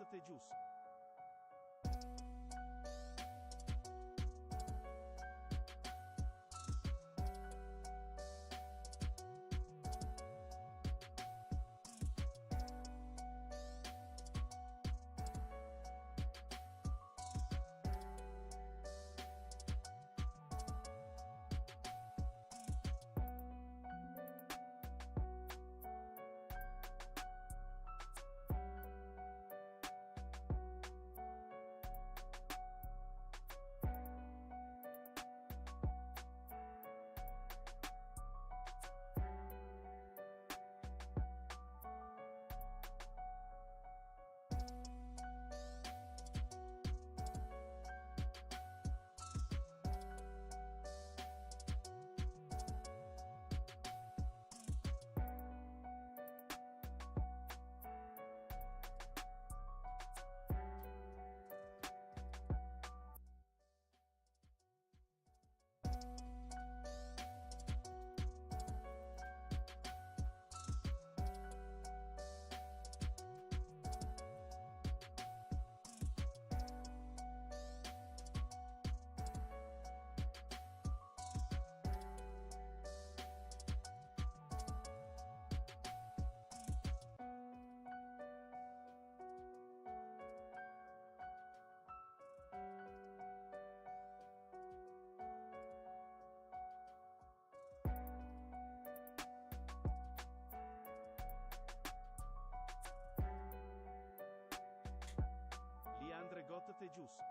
te gius. Got te gius.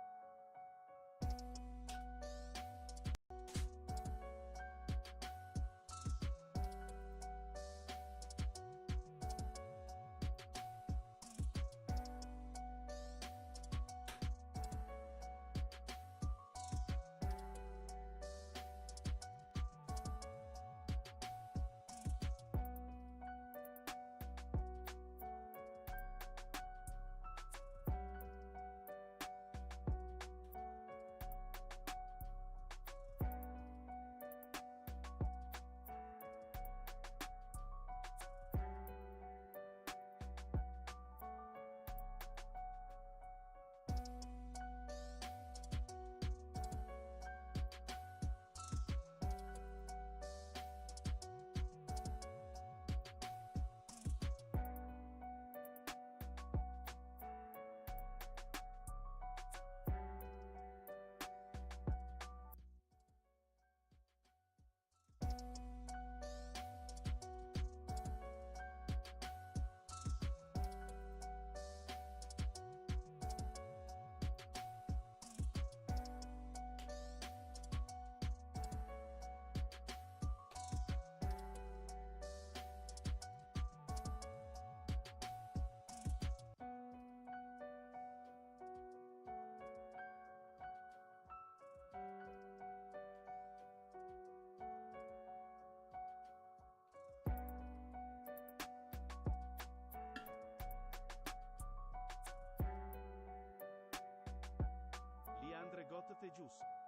Got te gius.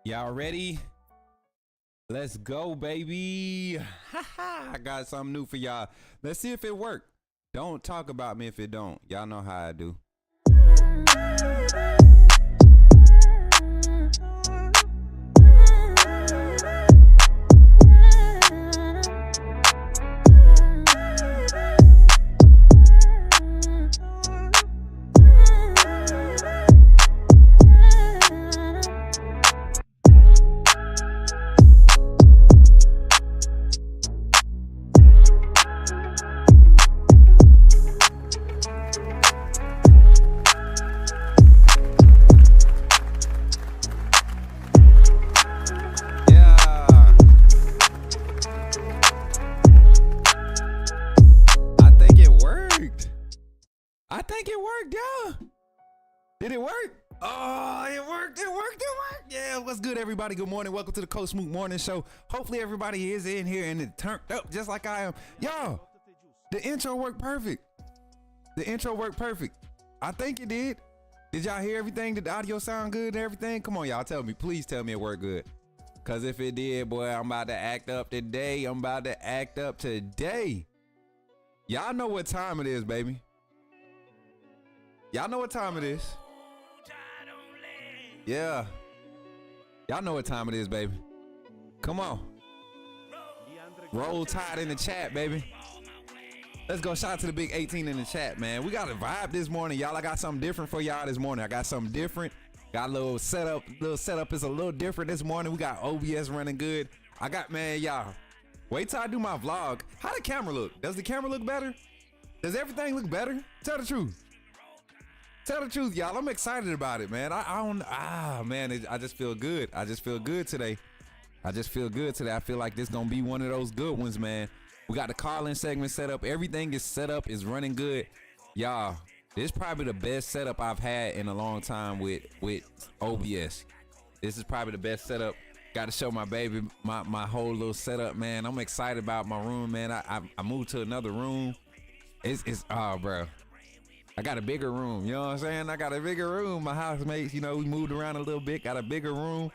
Y'all ready? Let's go, baby. I got something new for y'all. Let's see if it worked. Don't talk about me if it don't. Y'all know how I do. I think it worked, yeah. Did it work? Oh, it worked. Yeah, what's good, everybody? Good morning. Welcome to the Smook Morning Show. Hopefully everybody is in here and it turned up just like I am. Y'all, the intro worked perfect. I think it did. Did y'all hear everything? Did the audio sound good and everything? Come on, y'all, tell me. Please tell me it worked good. Because if it did, boy, I'm about to act up today. Y'all know what time it is, baby. Y'all know what time it is. Yeah. Y'all know what time it is, baby. Come on. Roll Tide in the chat, baby. Let's go. Shout out to the big 18 in the chat, man. We got a vibe this morning, y'all. I got something different for y'all this morning. Got a little setup. Setup is a little different this morning. We got OBS running good. Man, y'all. Wait till I do my vlog. How the camera look? Does the camera look better? Does everything look better? Tell the truth. Y'all. I'm excited about it, man. I just feel good. I feel good today. I feel like this gonna be one of those good ones, man. We got the call-in segment set up. Everything is set up. It's running good. Y'all, this is probably the best setup I've had in a long time with OBS. This is probably the best setup. Got to show my baby my whole little setup, man. I'm excited about my room, man. I moved to another room. Bro. I got a bigger room, you know what I'm saying? I got a bigger room. My housemates, we moved around a little bit, got a bigger room.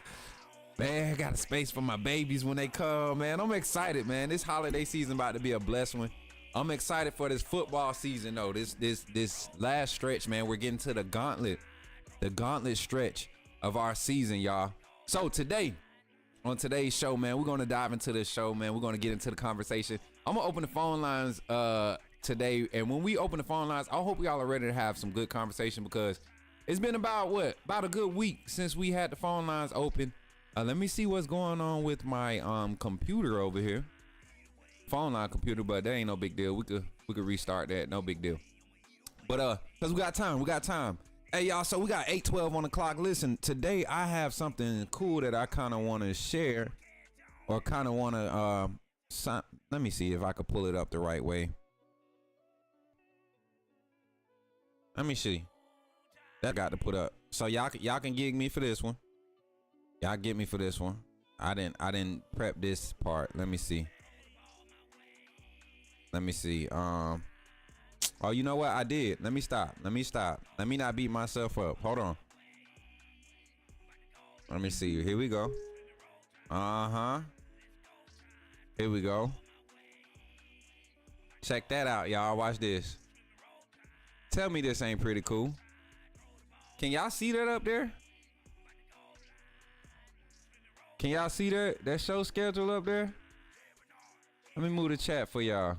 Man, I got a space for my babies when they come, man. I'm excited, man. This holiday season about to be a blessed one. I'm excited for this football season, though. This last stretch, man. We're getting to the gauntlet stretch of our season, y'all. So today, on today's show, man, we're going to dive into this show, man. We're going to get into the conversation. I'm going to open the phone lines today, and when we open the phone lines, I hope y'all are ready to have some good conversation, because it's been about a good week since we had the phone lines open. Let me see what's going on with my computer over here, phone line computer, but that ain't no big deal. We could restart that, no big deal. But because we got time. Hey y'all, so we got 8:12 on the clock. Listen, today I have something cool that I kind of want to share, or kind of want to let me see if I could pull it up the right way. Let me see. That got to put up. So y'all can gig me for this one. Y'all get me for this one. I didn't prep this part. Let me see. Oh, you know what? I did. Let me stop. Let me not beat myself up. Hold on. Let me see. Here we go. Here we go. Check that out, y'all. Watch this. Tell me this ain't pretty cool. Can y'all see that up there? Can y'all see that show schedule up there? Let me move the chat for y'all.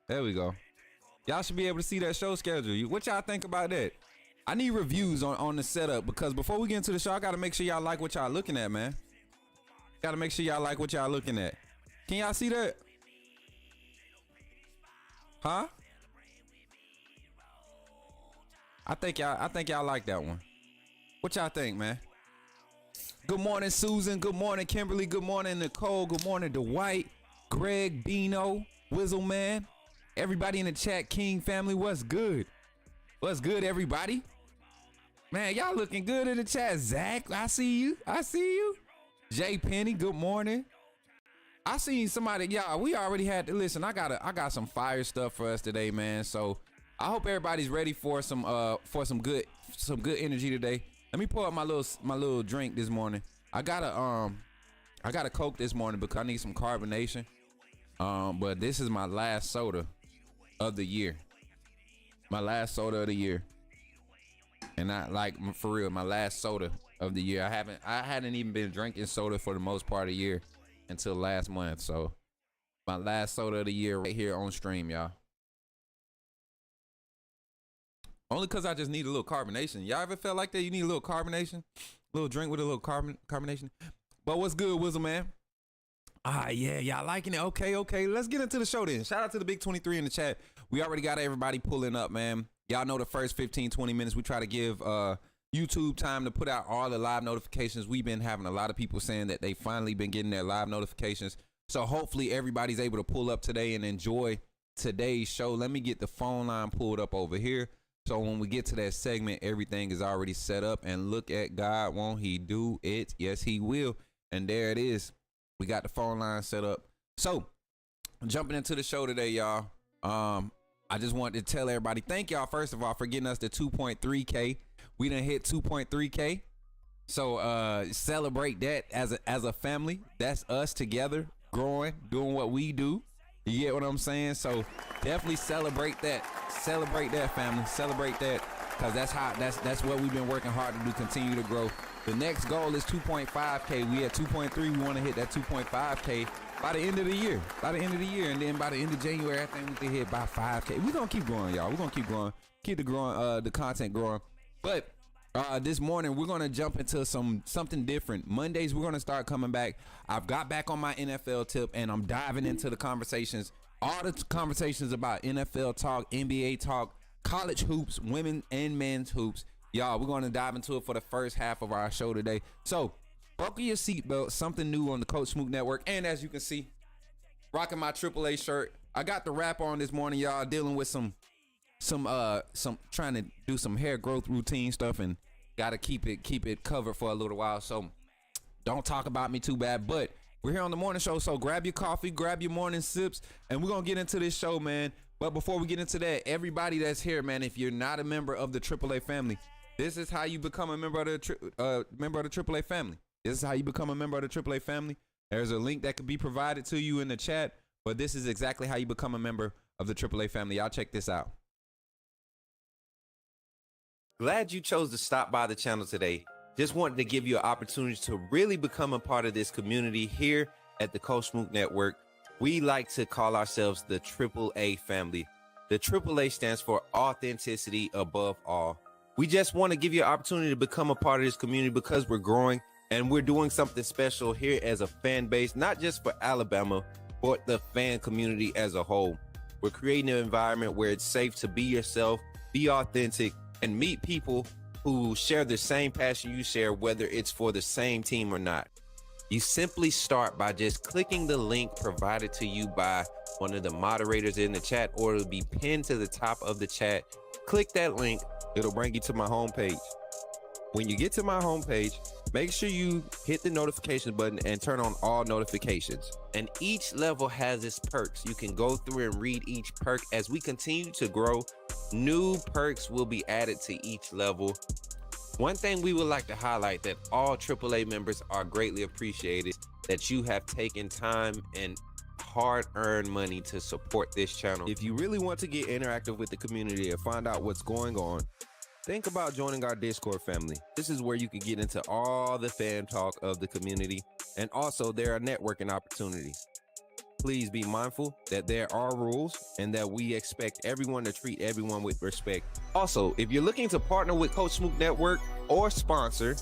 There we go. Y'all should be able to see that show schedule. What y'all think about that? I need reviews on the setup, because before we get into the show, I got to make sure y'all like what y'all looking at, man. Got to make sure y'all like what y'all looking at. Can y'all see that? Huh? I think y'all like that one. What y'all think, man? Good morning, Susan. Good morning, Kimberly. Good morning, Nicole. Good morning, Dwight, Greg, Bino, Wizzle Man. Everybody in the chat, King family, what's good? What's good, everybody? Man, y'all looking good in the chat. Zach, I see you. I see you. Jay Penny, good morning. I seen somebody, y'all, we already had to listen. I got some fire stuff for us today, man. So I hope everybody's ready for some good energy today. Let me pour up my little drink this morning. I got a Coke this morning because I need some carbonation. But this is my last soda of the year. My last soda of the year. And for real, my last soda of the year. I hadn't even been drinking soda for the most part of the year until last month. So my last soda of the year right here on stream, y'all. Only because I just need a little carbonation. Y'all ever felt like that? You need a little carbonation? A little drink with a little carbonation? But what's good, Wizzle Man? Yeah, y'all liking it? Okay. Let's get into the show then. Shout out to the Big 23 in the chat. We already got everybody pulling up, man. Y'all know the first 15, 20 minutes, we try to give YouTube time to put out all the live notifications. We've been having a lot of people saying that they finally been getting their live notifications. So hopefully everybody's able to pull up today and enjoy today's show. Let me get the phone line pulled up over here. So when we get to that segment, everything is already set up. And look at God, won't he do it? Yes, he will. And there it is. We got the phone line set up. So jumping into the show today, y'all. I just wanted to tell everybody, thank y'all, first of all, for getting us to 2.3K. We done hit 2.3K. So celebrate that as a family. That's us together, growing, doing what we do. You get what I'm saying? So definitely celebrate that. Celebrate that, family. Celebrate that, because that's what we've been working hard to do, continue to grow. The next goal is 2.5K. We at 2.3. We want to hit that 2.5K by the end of the year. And then by the end of January, I think we can hit by 5K. We're going to keep growing, y'all. We're going to keep growing. Keep the content growing. But this morning, we're going to jump into something different. Mondays, we're going to start coming back. I've got back on my NFL tip, and I'm diving into the conversations. All the conversations about NFL talk, NBA talk, college hoops, women and men's hoops. Y'all, we're going to dive into it for the first half of our show today. So buckle your seatbelt, something new on the Coach Smook Network. And as you can see, rocking my AAA shirt. I got the wrap on this morning, y'all, dealing with some trying to do some hair growth routine stuff, and got to keep it covered for a little while. So don't talk about me too bad, but we're here on the morning show. So grab your coffee, grab your morning sips, and we're going to get into this show, man. But before we get into that, everybody that's here, man, if you're not a member of the AAA family, this is how you become a member of the AAA family. This is how you become a member of the AAA family. There's a link that could be provided to you in the chat, but this is exactly how you become a member of the AAA family. Y'all check this out. Glad you chose to stop by the channel today. Just wanted to give you an opportunity to really become a part of this community here at the Coach Smook Network. We like to call ourselves the AAA family. The AAA stands for authenticity above all. We just want to give you an opportunity to become a part of this community because we're growing and we're doing something special here as a fan base, not just for Alabama, but the fan community as a whole. We're creating an environment where it's safe to be yourself, be authentic, and meet people who share the same passion you share, whether it's for the same team or not. You simply start by just clicking the link provided to you by one of the moderators in the chat, or it'll be pinned to the top of the chat. Click that link. It'll bring you to my homepage. When you get to my homepage, make sure you hit the notification button and turn on all notifications. And each level has its perks. You can go through and read each perk. As we continue to grow, new perks will be added to each level. One thing we would like to highlight that all AAA members are greatly appreciated, that you have taken time and hard-earned money to support this channel. If you really want to get interactive with the community and find out what's going on, think about joining our Discord family. This is where you can get into all the fan talk of the community, and also there are networking opportunities. Please be mindful that there are rules and that we expect everyone to treat everyone with respect. Also, if you're looking to partner with Coach Smook Network or sponsor,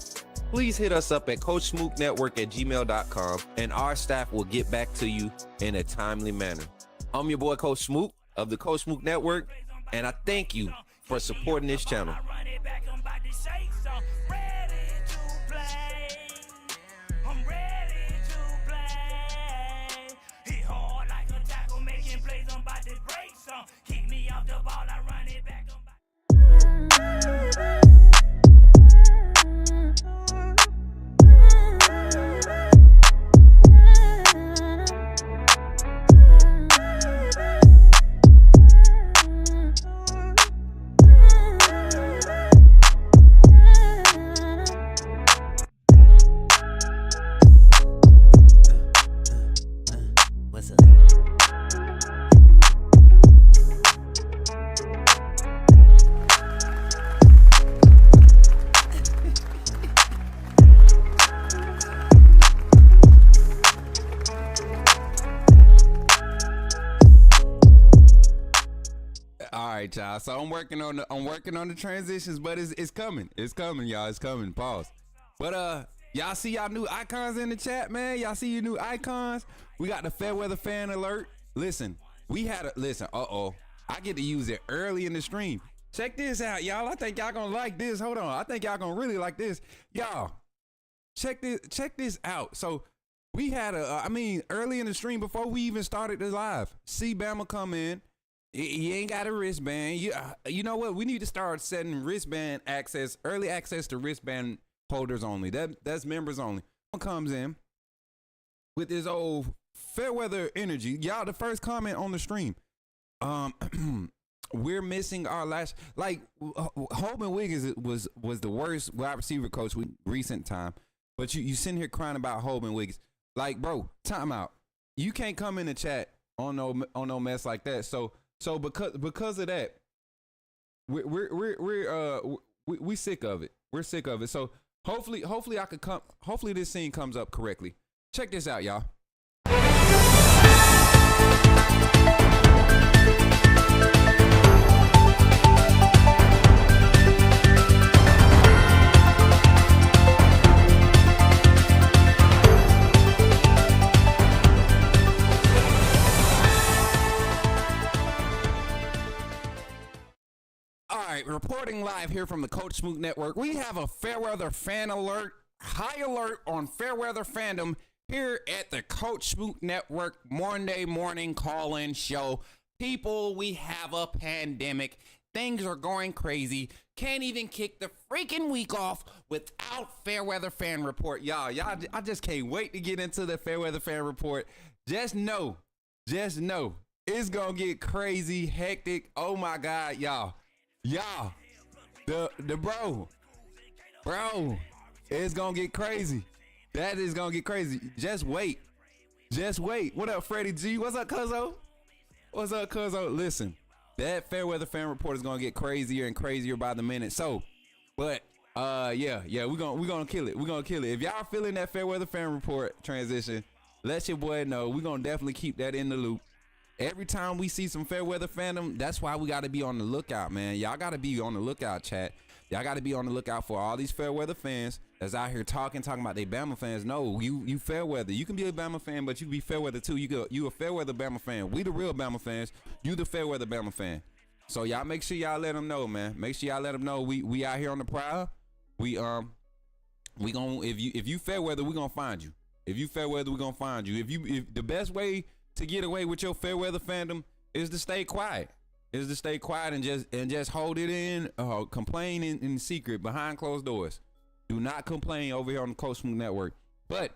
please hit us up at coachsmooknetwork@gmail.com and our staff will get back to you in a timely manner. I'm your boy, Coach Smook, of the Coach Smook Network, and I thank you for supporting this channel. Y'all. So I'm working on the transitions, but it's coming. It's coming, y'all. It's coming. Pause. But y'all see y'all new icons in the chat, man. Y'all see your new icons. We got the Fairweather fan alert. Listen, I get to use it early in the stream. Check this out, y'all. I think y'all gonna like this. Hold on. I think y'all gonna really like this. Y'all, check this out. So we had early in the stream before we even started the live. See Bama come in. You ain't got a wristband. You know what? We need to start setting wristband access, early access to wristband holders only. That's members only. Comes in with this old Fairweather energy. Y'all, the first comment on the stream. We're missing our last. Like Holman Wiggins was the worst wide receiver coach with recent time. But you sitting here crying about Holman Wiggins. Like, bro, time out. You can't come in the chat on no mess like that. So because of that, we sick of it. We're sick of it. So hopefully I could come. Hopefully this scene comes up correctly. Check this out, y'all. All right, reporting live here from the Coach Smook Network. We have a Fairweather fan alert, high alert on Fairweather fandom here at the Coach Smook Network Monday morning call-in show. People, we have a pandemic. Things are going crazy. Can't even kick the freaking week off without Fairweather fan report. Y'all, I just can't wait to get into the Fairweather fan report. Just know, it's gonna get crazy, hectic. Oh my God, y'all, the bro, it's gonna get crazy. That is gonna get crazy. Just wait. What up, Freddie G? What's up, Cuzzo? Listen, that Fairweather fan report is gonna get crazier and crazier by the minute. So, but yeah, we're gonna kill it. If y'all feeling that Fairweather fan report transition, let your boy know. We're gonna definitely keep that in the loop. Every time we see some Fairweather fandom, that's why we got to be on the lookout, man. Y'all got to be on the lookout, chat. Y'all got to be on the lookout for all these Fairweather fans that's out here talking about they Bama fans. No, you Fairweather. You can be a Bama fan, but you can be Fairweather too. You a Fairweather Bama fan. We the real Bama fans. You the Fairweather Bama fan. So y'all make sure y'all let them know, man. Make sure y'all let them know we out here on the prowl. We gonna if you Fairweather, we gonna find you. If you Fairweather, we gonna find you. If the best way to get away with your Fairweather fandom is to stay quiet. And just hold it in, complain in secret behind closed doors. Do not complain over here on the Coach Smook Network. But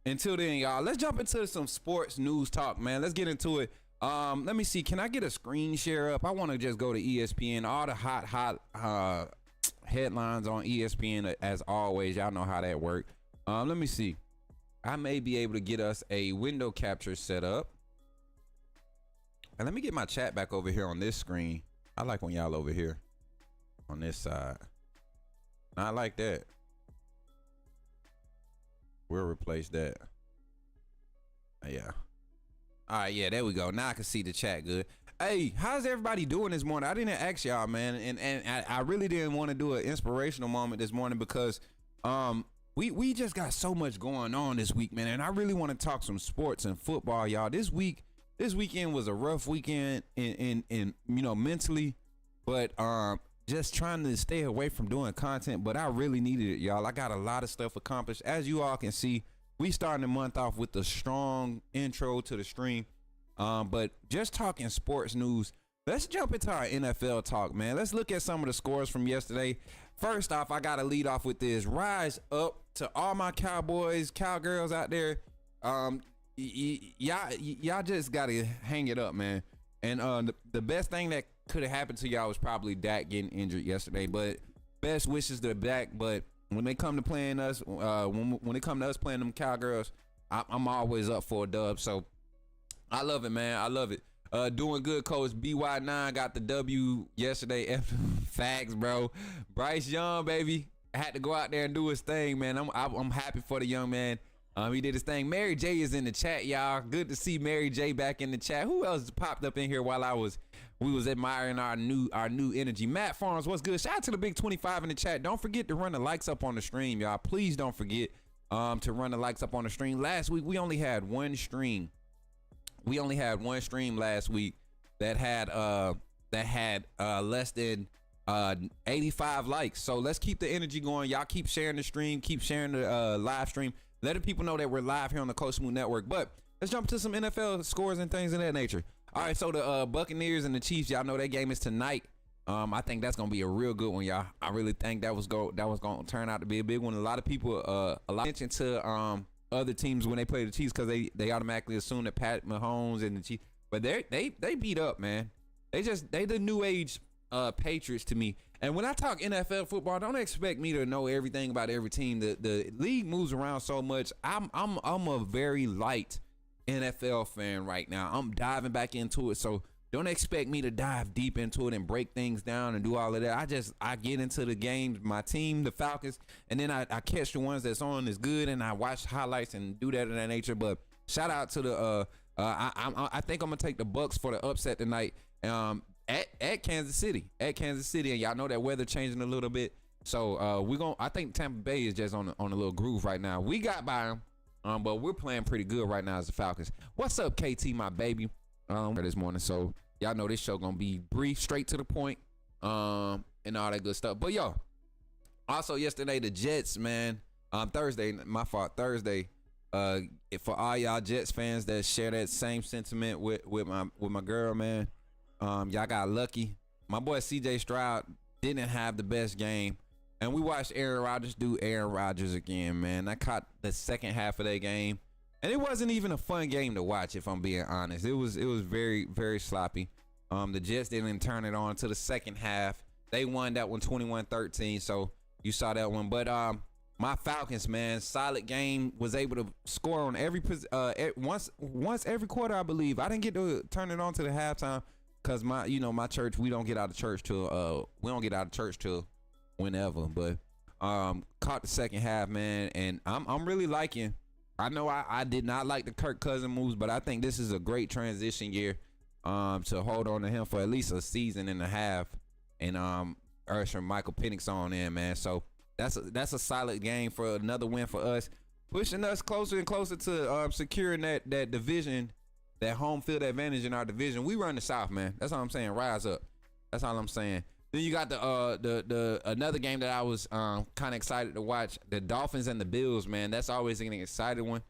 until then, y'all, let's jump into some sports news talk, man. Let's get into it. Let me see. Can I get a screen share up? I want to just go to ESPN. All the hot headlines on ESPN as always. Y'all know how that works. Let me see. I may be able to get us a window capture set up. And let me get my chat back over here on this screen. I like when y'all over here on this side. Not like that. We'll replace that. Yeah. All right, yeah, there we go. Now I can see the chat good. Hey, how's everybody doing this morning? I didn't ask y'all, man, and I really didn't want to do an inspirational moment this morning because we just got so much going on this week, man, and I really want to talk some sports and football, y'all. This week this weekend was a rough weekend in mentally, but just trying to stay away from doing content. But I really needed it, y'all. I got a lot of stuff accomplished. As you all can see, we starting the month off with a strong intro to the stream. But just talking sports news, let's jump into our NFL talk, man. Let's look at some of the scores from yesterday. First off, I got to lead off with this. Rise up to all my Cowboys, Cowgirls out there. Y'all just got to hang it up, man. And the best thing that could have happened to y'all was probably Dak getting injured yesterday. But best wishes to Dak. But when they come to playing us, when it come to us playing them Cowgirls, I'm always up for a dub. So I love it, man. I love it. Doing good, Coach. BY9 got the W yesterday. Facts, bro. Bryce Young, baby, had to go out there and do his thing, man. I'm happy for the young man. He did his thing. Mary J is in the chat, y'all. Good to see Mary J back in the chat. Who else popped up in here while we was admiring our new energy? Matt Farms, what's good? Shout out to the big 25 in the chat. Don't forget to run the likes up on the stream, y'all. Please don't forget to run the likes up on the stream. Last week we only had one stream. We only had one stream last week that had less than 85 likes. So let's keep the energy going. Y'all keep sharing the stream, keep sharing the live stream. Let the people know that we're live here on the Coach Smook Network. But let's jump to some NFL scores and things of that nature. All right, so the Buccaneers and the Chiefs, y'all know that game is tonight. I think that's gonna be a real good one, y'all. I really think that was gonna turn out to be a big one. A lot of people a lot of attention to other teams when they play the Chiefs because they automatically assume that Pat Mahomes and the Chiefs, but they beat up, man. They the new age Patriots to me. And when I talk NFL football, don't expect me to know everything about every team. The league moves around so much. I'm a very light NFL fan right now. I'm diving back into it, so don't expect me to dive deep into it and break things down and do all of that. I get into the games, my team, the Falcons, and then I catch the ones that's on is good, and I watch highlights and do that of that nature. But shout out to the I think I'm gonna take the Bucks for the upset tonight. At Kansas City, and y'all know that weather changing a little bit, so I think Tampa Bay is just on a little groove right now. We got by them, but we're playing pretty good right now as the Falcons. What's up, KT, my baby? This morning, so y'all know this show gonna be brief, straight to the point, and all that good stuff. But yo, also yesterday the Jets, man, Thursday, my fault, Thursday. For all y'all Jets fans that share that same sentiment with my girl, man. Y'all got lucky. My boy CJ Stroud didn't have the best game, and we watched Aaron Rodgers do Aaron Rodgers again, man. I caught the second half of that game, and it wasn't even a fun game to watch, if I'm being honest. It was very, very sloppy. The Jets didn't turn it on until the second half. They won that one 21-13, so you saw that one. But my Falcons, man, solid game. Was able to score on every once every quarter, I believe. I didn't get to turn it on to the halftime. Cause my church, we don't get out of church till whenever. But caught the second half, man, and I'm really liking. I know I did not like the Kirk Cousins moves, but I think this is a great transition year to hold on to him for at least a season and a half, and usher Michael Penix on in, man. So that's a solid game for another win for us, pushing us closer and closer to securing that division. That home field advantage in our division. We run the South, man. That's all I'm saying. Rise up. That's all I'm saying. Then you got the another game that I was kind of excited to watch. The Dolphins and the Bills, man. That's always an exciting one.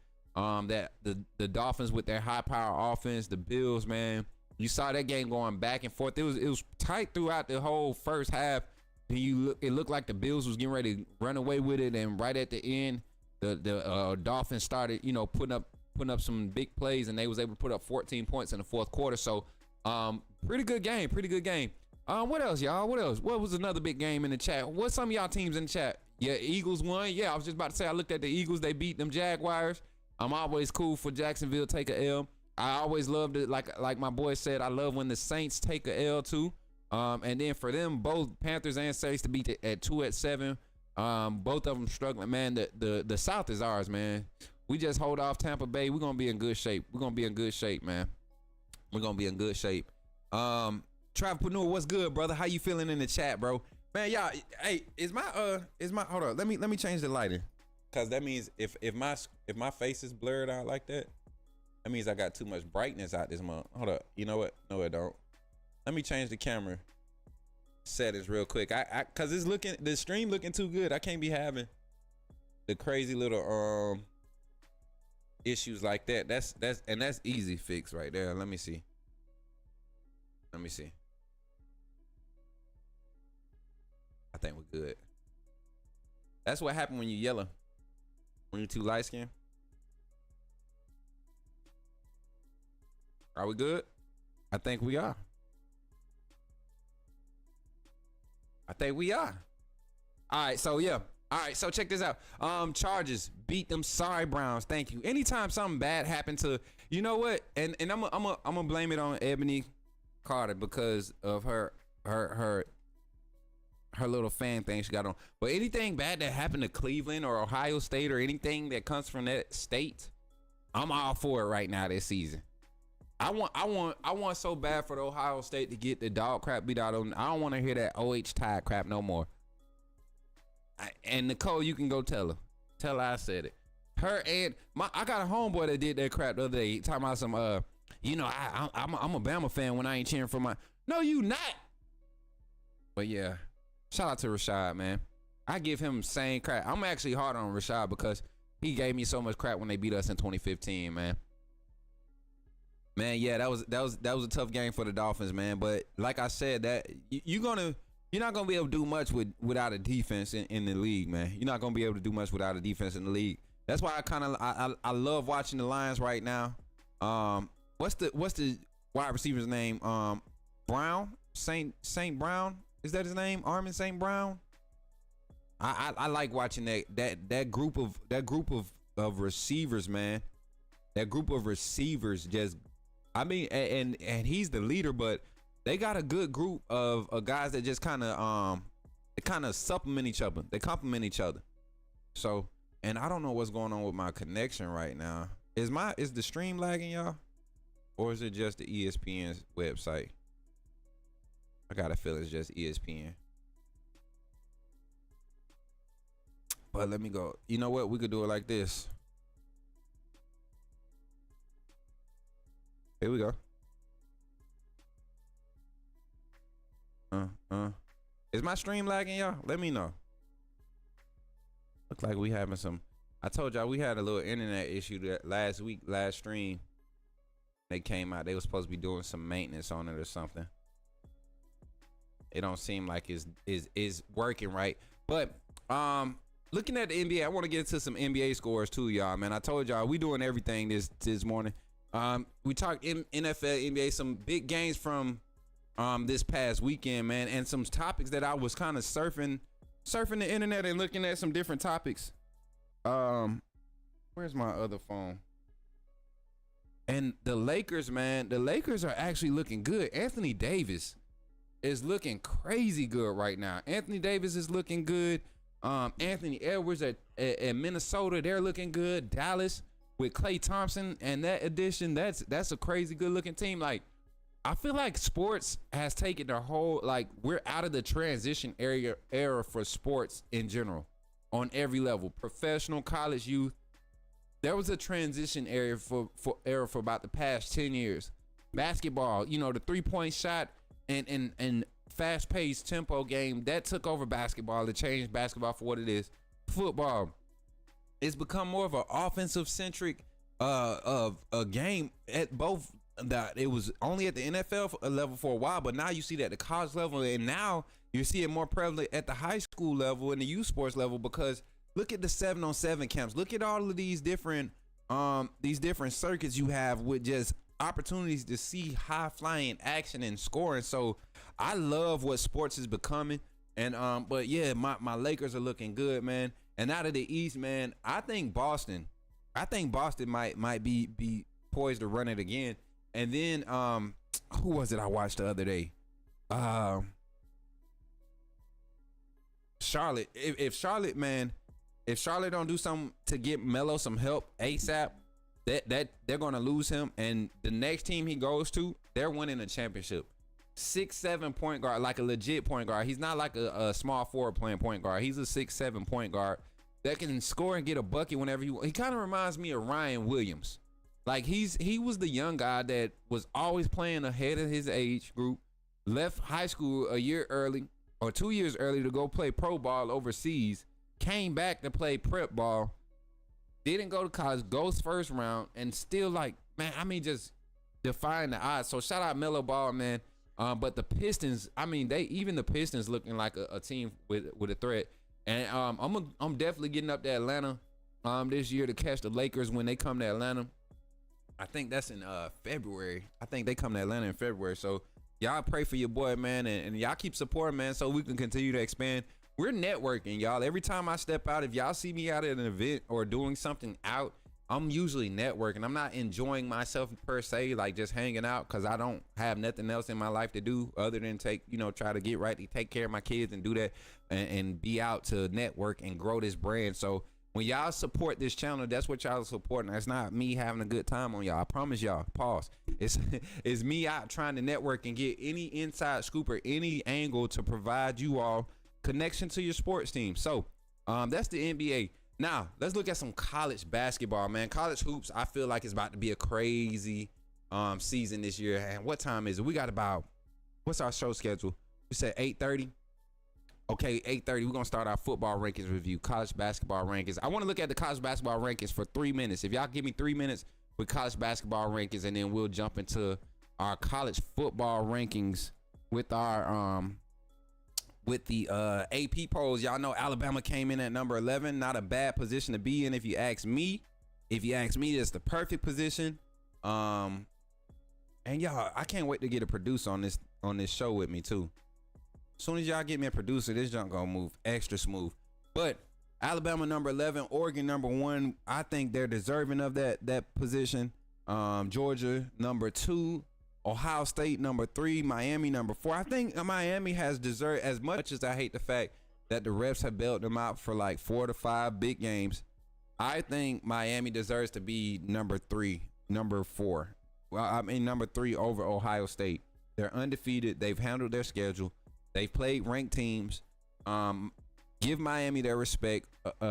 That the Dolphins with their high power offense, the Bills, man. You saw that game going back and forth. It was tight throughout the whole first half. It looked like the Bills was getting ready to run away with it, and right at the end, the Dolphins started, putting up some big plays, and they was able to put up 14 points in the fourth quarter. So pretty good game. What else, y'all? What was another big game in the chat? What's some of y'all teams in the chat? Yeah, Eagles won. Yeah, I was just about to say, I looked at the Eagles. They beat them Jaguars. I'm always cool for Jacksonville take a L. I always loved it, like my boy said, I love when the Saints take a L too. And then for them, both Panthers and Saints to beat at 2-7. Both of them struggling, man. The South is ours, man. We just hold off Tampa Bay. We're gonna be in good shape. Man. We're gonna be in good shape. Travelpreneur, what's good, brother? How you feeling in the chat, bro? Man, y'all, hey, is my hold on. Let me change the lighting. Cause that means if my face is blurred out like that, That means I got too much brightness out this month. Hold up. You know what? No, it don't. Let me change the camera settings real quick. Cause the stream looking too good. I can't be having the crazy little issues like that. That's easy fix right there. Let me see. I think we're good. That's what happened when you yellow. When you're too light skinned. Are we good? I think we are. All right, so yeah. All right, so check this out. Chargers beat them sorry Browns. Thank you. Anytime something bad happened to, you know what? And I'm gonna blame it on Ebony Carter because of her little fan thing she got on. But anything bad that happened to Cleveland or Ohio State or anything that comes from that state, I'm all for it right now this season. I want so bad for the Ohio State to get the dog crap beat out of them. I don't want to hear that OH Tide crap no more. And Nicole, you can go tell her. Tell her I said it. Her and I got a homeboy that did that crap the other day. He talking about some I'm a Bama fan when I ain't cheering for my. No, you not. But yeah, shout out to Rashad, man. I give him same crap. I'm actually hard on Rashad because he gave me so much crap when they beat us in 2015, man. Man, yeah, that was a tough game for the Dolphins, man. But like I said, that you're not gonna be able to do much without a defense in the league, man. You're not gonna be able to do much without a defense in the league. That's why I love watching the Lions right now. What's the wide receiver's name? Brown, Saint Brown, is that his name? Armin Saint Brown. I like watching that group of receivers, man. That group of receivers just. I mean, and he's the leader, but they got a good group of guys that just kind of supplement each other. They complement each other. So, and I don't know what's going on with my connection right now. Is the stream lagging, y'all, or is it just the ESPN's website? I gotta feel it's just ESPN. But let me go. You know what? We could do it like this. Here we go. Is my stream lagging, y'all? Let me know. Looks like we having some. I told y'all we had a little internet issue that last stream. They came out. They were supposed to be doing some maintenance on it or something. It don't seem like it's working right. But looking at the NBA, I want to get into some NBA scores too, y'all. Man, I told y'all we doing everything this morning. We talked NFL, NBA, some big games from this past weekend, man, and some topics that I was kind of surfing the internet and looking at some different topics. Where's my other phone? And the Lakers, man, the Lakers are actually looking good. Anthony Davis is looking crazy good right now. Anthony Davis is looking good. Anthony Edwards at Minnesota, they're looking good. Dallas with Klay Thompson and that addition, that's a crazy good looking team. Like, I feel like sports has taken the whole, like, we're out of the transition era for sports in general on every level, professional, college, youth. There was a transition area for about the past 10 years. Basketball, the 3-point shot and fast-paced tempo game that took over basketball. It changed basketball for what it is. Football, it's become more of an offensive centric of a game at both. It was only at the NFL level for a while, but now you see that at the college level, and now you see it more prevalent at the high school level and the youth sports level. Because look at the 7-on-7 camps. Look at all of these different circuits you have with just opportunities to see high flying action and scoring. So I love what sports is becoming. And but yeah, my Lakers are looking good, man. And out of the East, man, I think Boston might be poised to run it again. And then who was it I watched the other day? Charlotte. If Charlotte don't do something to get Melo some help ASAP, that they're gonna lose him. And the next team he goes to, they're winning a championship. 6'7" point guard, like a legit point guard. He's not like a small forward playing point guard. He's a 6'7" point guard that can score and get a bucket whenever he kind of reminds me of Ryan Williams. Like he was the young guy that was always playing ahead of his age group. Left high school a year early or 2 years early to go play pro ball overseas. Came back to play prep ball. Didn't go to college. Goes first round and still like, man, I mean, just defying the odds. So shout out Melo Ball, man. But the Pistons, I mean, even the Pistons looking like a team with a threat. And I'm definitely getting up to Atlanta this year to catch the Lakers when they come to Atlanta. I think that's in February. I think they come to Atlanta in February. So y'all pray for your boy, man, and y'all keep supporting, man, so we can continue to expand. We're networking, y'all. Every time I step out, if y'all see me out at an event or doing something out, I'm usually networking. I'm not enjoying myself per se, like just hanging out, because I don't have nothing else in my life to do other than try to get right, to take care of my kids and do that and be out to network and grow this brand. So when y'all support this channel, that's what y'all are supporting. That's not me having a good time on y'all. I promise y'all. Pause. It's me out trying to network and get any inside scoop or any angle to provide you all connection to your sports team. So that's the NBA. Now let's look at some college basketball, man. College hoops, I feel like it's about to be a crazy season this year. And what time is it? We got what's our show schedule? We said 8:30. Okay, 8:30. We're gonna start our football rankings review, college basketball rankings. I want to look at the college basketball rankings for 3 minutes. If y'all give me 3 minutes with college basketball rankings, and then we'll jump into our college football rankings with our with the AP polls. Y'all know Alabama came in at number 11. Not a bad position to be in, if you ask me. If you ask me, it's the perfect position. And y'all, I can't wait to get a producer on this show with me too. As soon as y'all get me a producer, this junk gonna move extra smooth. But Alabama number 11, Oregon number 1. I think they're deserving of that position. Georgia number 2, Ohio State number 3, Miami number 4. I think Miami has deserved, as much as I hate the fact that the refs have bailed them out for like 4 to 5 big games. I think Miami deserves to be number 4. Well, I mean number 3 over Ohio State. They're undefeated. They've handled their schedule. They've played ranked teams. Give Miami their respect.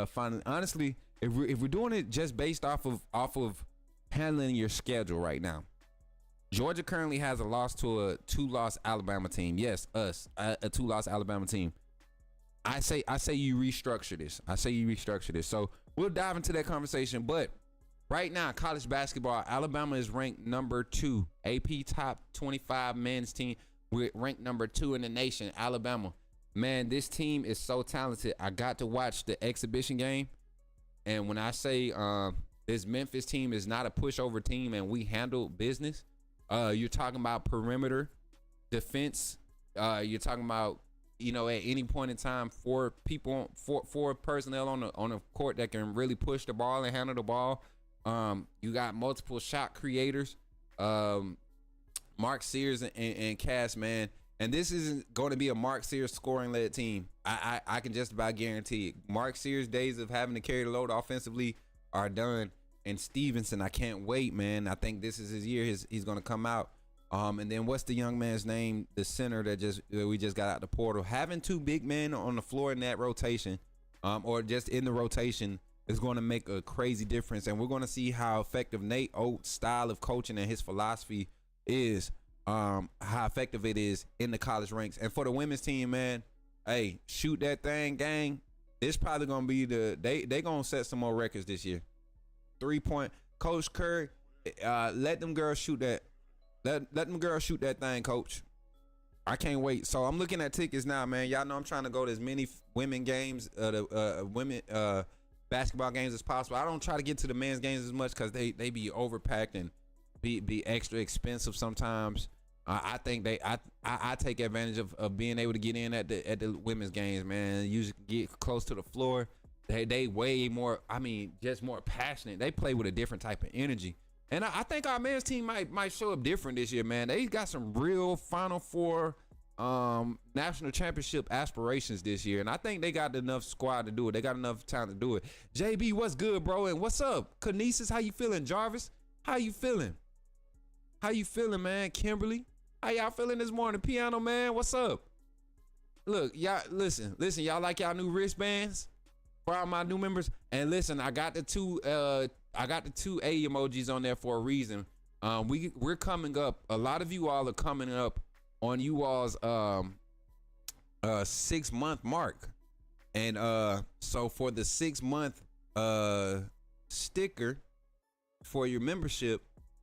Finally, honestly, if we're doing it just based off of handling your schedule right now, Georgia currently has a loss to a 2-loss Alabama team. Yes, us, a 2-loss Alabama team. I say you restructure this. So we'll dive into that conversation. But right now, college basketball, Alabama is ranked number 2. AP top 25 men's team. We're ranked number 2 in the nation, Alabama. Man, this team is so talented. I got to watch the exhibition game. And when I say this Memphis team is not a pushover team and we handle business, you're talking about perimeter defense. You're talking about, at any point in time, 4 personnel on the court that can really push the ball and handle the ball. You got multiple shot creators. Mark Sears and Cass, man. And this isn't going to be a Mark Sears scoring-led team. I can just about guarantee it. Mark Sears' days of having to carry the load offensively are done. And Stevenson, I can't wait, man. I think this is his year. He's going to come out. And then what's the young man's name? The center that we just got out the portal. Having 2 big men on the floor in that rotation, or just in the rotation, is going to make a crazy difference. And we're going to see how effective Nate Oates' style of coaching and his philosophy is, how effective it is in the college ranks. And for the women's team, man, hey, shoot that thing, gang. It's probably gonna be they gonna set some more records this year. 3-point, Coach Curry, let them girls shoot that. Let them girls shoot that thing, Coach. I can't wait. So I'm looking at tickets now, man. Y'all know I'm trying to go to as many women games, women basketball games as possible. I don't try to get to the men's games as much because they be overpacked and be extra expensive sometimes. I think I take advantage of being able to get in at the women's games, man. You get close to the floor. They way more, just more passionate. They play with a different type of energy. And I think our men's team might show up different this year, man. They got some real Final Four national championship aspirations this year. And I think they got enough squad to do it. They got enough time to do it. JB, what's good, bro? And what's up? Kinesis, how you feeling? Jarvis, how you feeling? How you feeling, man? Kimberly, how y'all feeling this morning? Piano man, what's up? Look, y'all listen, y'all like y'all new wristbands? for all my new members. And listen, I got the two A emojis on there for a reason. We're coming up. A lot of you all are coming up on you all's 6-month mark, and so for the 6-month sticker for your membership,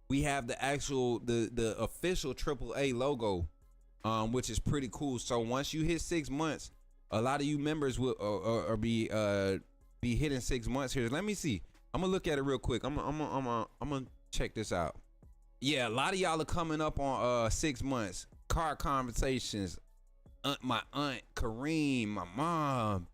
we have the actual the official AAA logo, which is pretty cool. So once you hit 6 months, a lot of you members will or be hitting 6 months here. Let me see. I'm gonna look at it real quick. I'm gonna check this out. Yeah, a lot of y'all are coming up on 6 months. Car conversations. My aunt Kareem, my mom,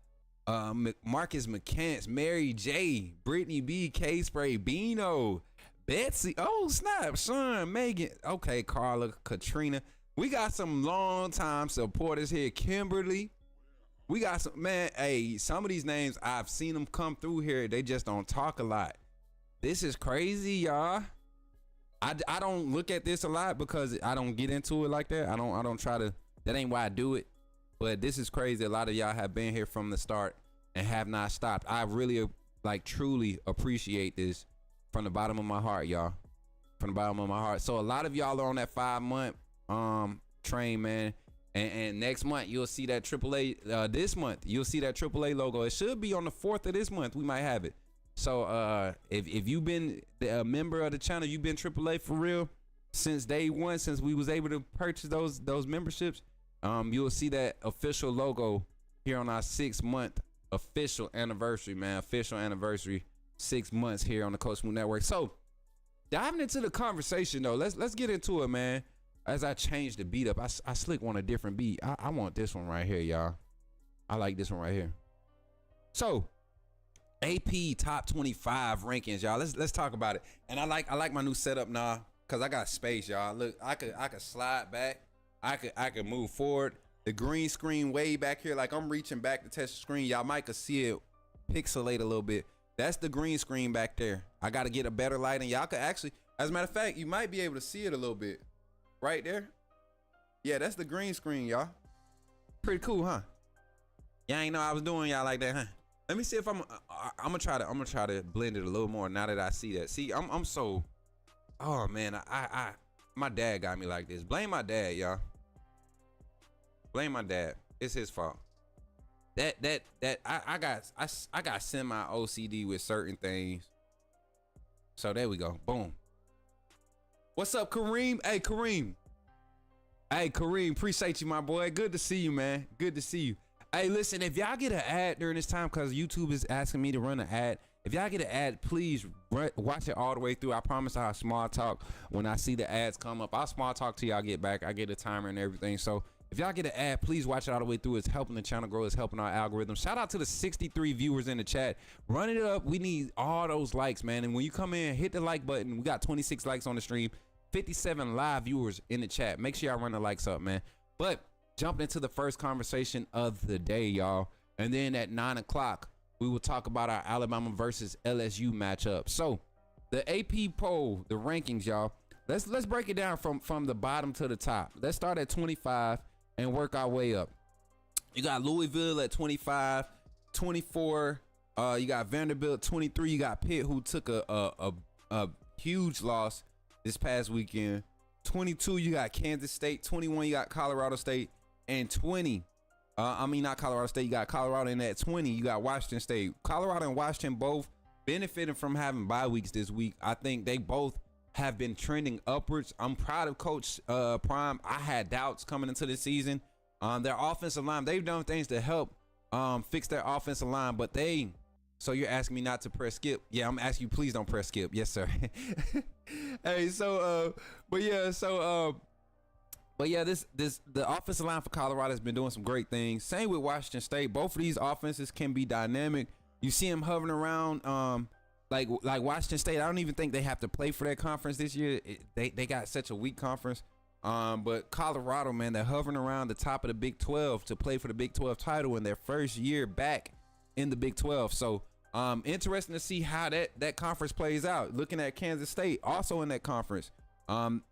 Marcus McCants, Mary J, Brittany B, K Spray, Bino, Betsy. Oh snap, Sean, Megan. Okay, Carla, Katrina. We got some long time supporters here. Kimberly. We got some, man. Hey, some of these names I've seen them come through here. They just don't talk a lot. This is crazy, y'all. I don't look at this a lot because I don't get into it like that. I don't try to. That ain't why I do it. But this is crazy. A lot of y'all have been here from the start and have not stopped. I really, like, truly appreciate this from the bottom of my heart, y'all. From the bottom of my heart. So a lot of y'all are on that 5-month train, man. And next month you'll see that AAA. This month you'll see that AAA logo. It should be on the 4th of this month. We might have it. So if you've been a member of the channel, you've been AAA for real since day one, since we was able to purchase those memberships. You'll see that official logo here on our 6-month official anniversary, man. Official anniversary, 6 months here on the Coach Smook Network. So diving into the conversation though, let's get into it, man. As I change the beat up, I slick want a different beat. I want this one right here, y'all. I like this one right here. So AP top 25 rankings, y'all. Let's talk about it. And I like my new setup now because I got space, y'all. Look, I could slide back. I could move forward. The green screen way back here, like I'm reaching back to touch the screen. Y'all might could see it pixelate a little bit. That's the green screen back there. I got to get a better light, and y'all could actually, as a matter of fact, you might be able to see it a little bit right there. Yeah, that's the green screen, y'all. Pretty cool, huh? Y'all ain't know I was doing y'all like that, huh? Let me see if I'm gonna try to blend it a little more now that I see that. See, I'm so, oh man, my dad got me like this. Blame my dad, y'all. Blame my dad. It's his fault. I got semi OCD with certain things. So there we go. Boom. What's up, Kareem? Hey, Kareem. Hey, Kareem, appreciate you, my boy. Good to see you, man. Good to see you. Hey, listen, if y'all get an ad during this time, because YouTube is asking me to run an ad, if y'all get an ad, please watch it all the way through. I promise I'll small talk when I see the ads come up. I'll small talk till y'all get back. I get a timer and everything. So if y'all get an ad, please watch it all the way through. It's helping the channel grow. It's helping our algorithm. Shout out to the 63 viewers in the chat. Run it up. We need all those likes, man. And when you come in, hit the like button. We got 26 likes on the stream. 57 live viewers in the chat. Make sure y'all run the likes up, man. But jumping into the first conversation of the day, y'all. And then at 9 o'clock, we will talk about our Alabama versus LSU matchup. So the AP poll, the rankings, y'all. Let's break it down from the bottom to the top. Let's start at 25 and work our way up. You got Louisville at 25, 24. You got Vanderbilt 23. You got Pitt, who took a huge loss this past weekend. 22, you got Kansas State. 21, you got Colorado State. And 20, not Colorado State, you got Colorado. And at 20, you got Washington State. Colorado and Washington both benefiting from having bye weeks this week. I think they both have been trending upwards. I'm proud of Coach Prime. I had doubts coming into the season. Their offensive line, they've done things to help fix their offensive line, but so you're asking me not to press skip? Yeah, I'm asking you, please don't press skip. Yes, sir. Hey, the offensive line for Colorado has been doing some great things. Same with Washington State. Both of these offenses can be dynamic. You see them hovering around, like Washington State. I don't even think they have to play for that conference this year. They got such a weak conference. But Colorado, man, they're hovering around the top of the Big 12 to play for the Big 12 title in their first year back in the Big 12. So interesting to see how that conference plays out. Looking at Kansas State also in that conference.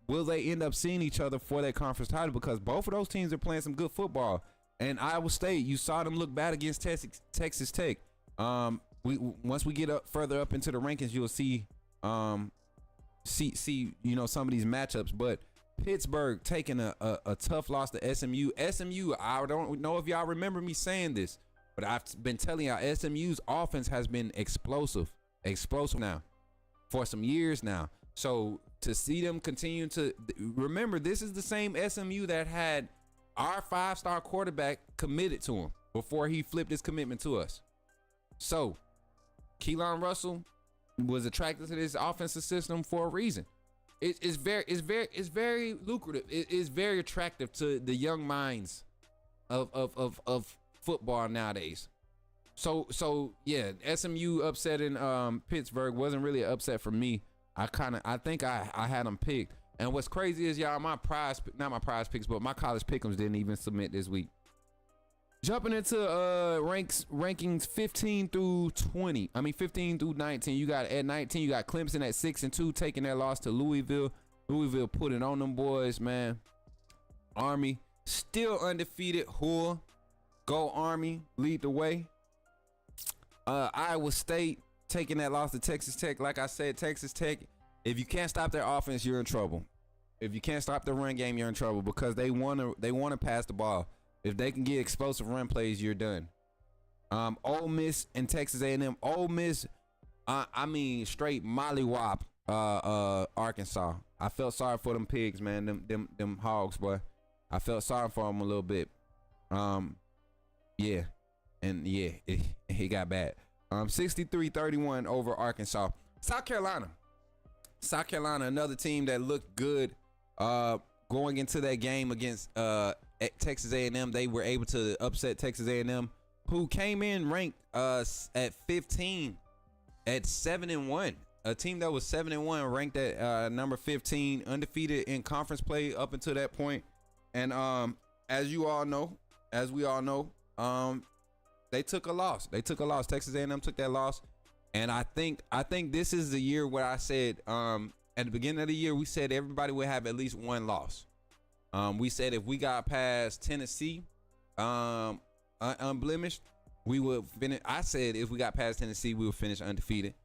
Will they end up seeing each other for that conference title? Because both of those teams are playing some good football. And Iowa State, you saw them look bad against Texas Tech. We once we get up further up into the rankings, you'll see some of these matchups. But Pittsburgh taking a tough loss to SMU. SMU, I don't know if y'all remember me saying this, but I've been telling y'all SMU's offense has been explosive now for some years now. So to see them continue to remember, this is the same SMU that had our 5-star quarterback committed to him before he flipped his commitment to us. So Keelan Russell was attracted to this offensive system for a reason. It's very lucrative. It is very attractive to the young minds of football nowadays. So yeah, SMU upsetting Pittsburgh wasn't really an upset for me. I think I had them picked. And what's crazy is, y'all, not my prize picks, but my college pick'ems didn't even submit this week. Jumping into rankings 15 through 19. You got at 19, you got Clemson at 6-2, taking their loss to Louisville. Louisville put it on them boys, man. Army still undefeated. Go Army, lead the way. Iowa State taking that loss to Texas Tech. Like I said, Texas Tech, if you can't stop their offense, you're in trouble. If you can't stop the run game, you're in trouble, because they want to pass the ball. If they can get explosive run plays, you're done. Ole Miss and Texas A&M. Ole Miss, straight mollywop Arkansas. I felt sorry for them pigs, man. Them hogs, boy. I felt sorry for them a little bit. Yeah. And yeah, it got bad. 63-31 over Arkansas. South Carolina, another team that looked good going into that game against Texas A&M. They were able to upset Texas A&M, who came in ranked at 15 at 7-1. A team that was 7-1 ranked at number 15, undefeated in conference play up until that point. And as we all know, they took a loss. Texas A&M took that loss. And I think this is the year where I said at the beginning of the year, we said everybody would have at least one loss. We said if we got past Tennessee unblemished, we would finish. I said if we got past Tennessee, we would finish undefeated.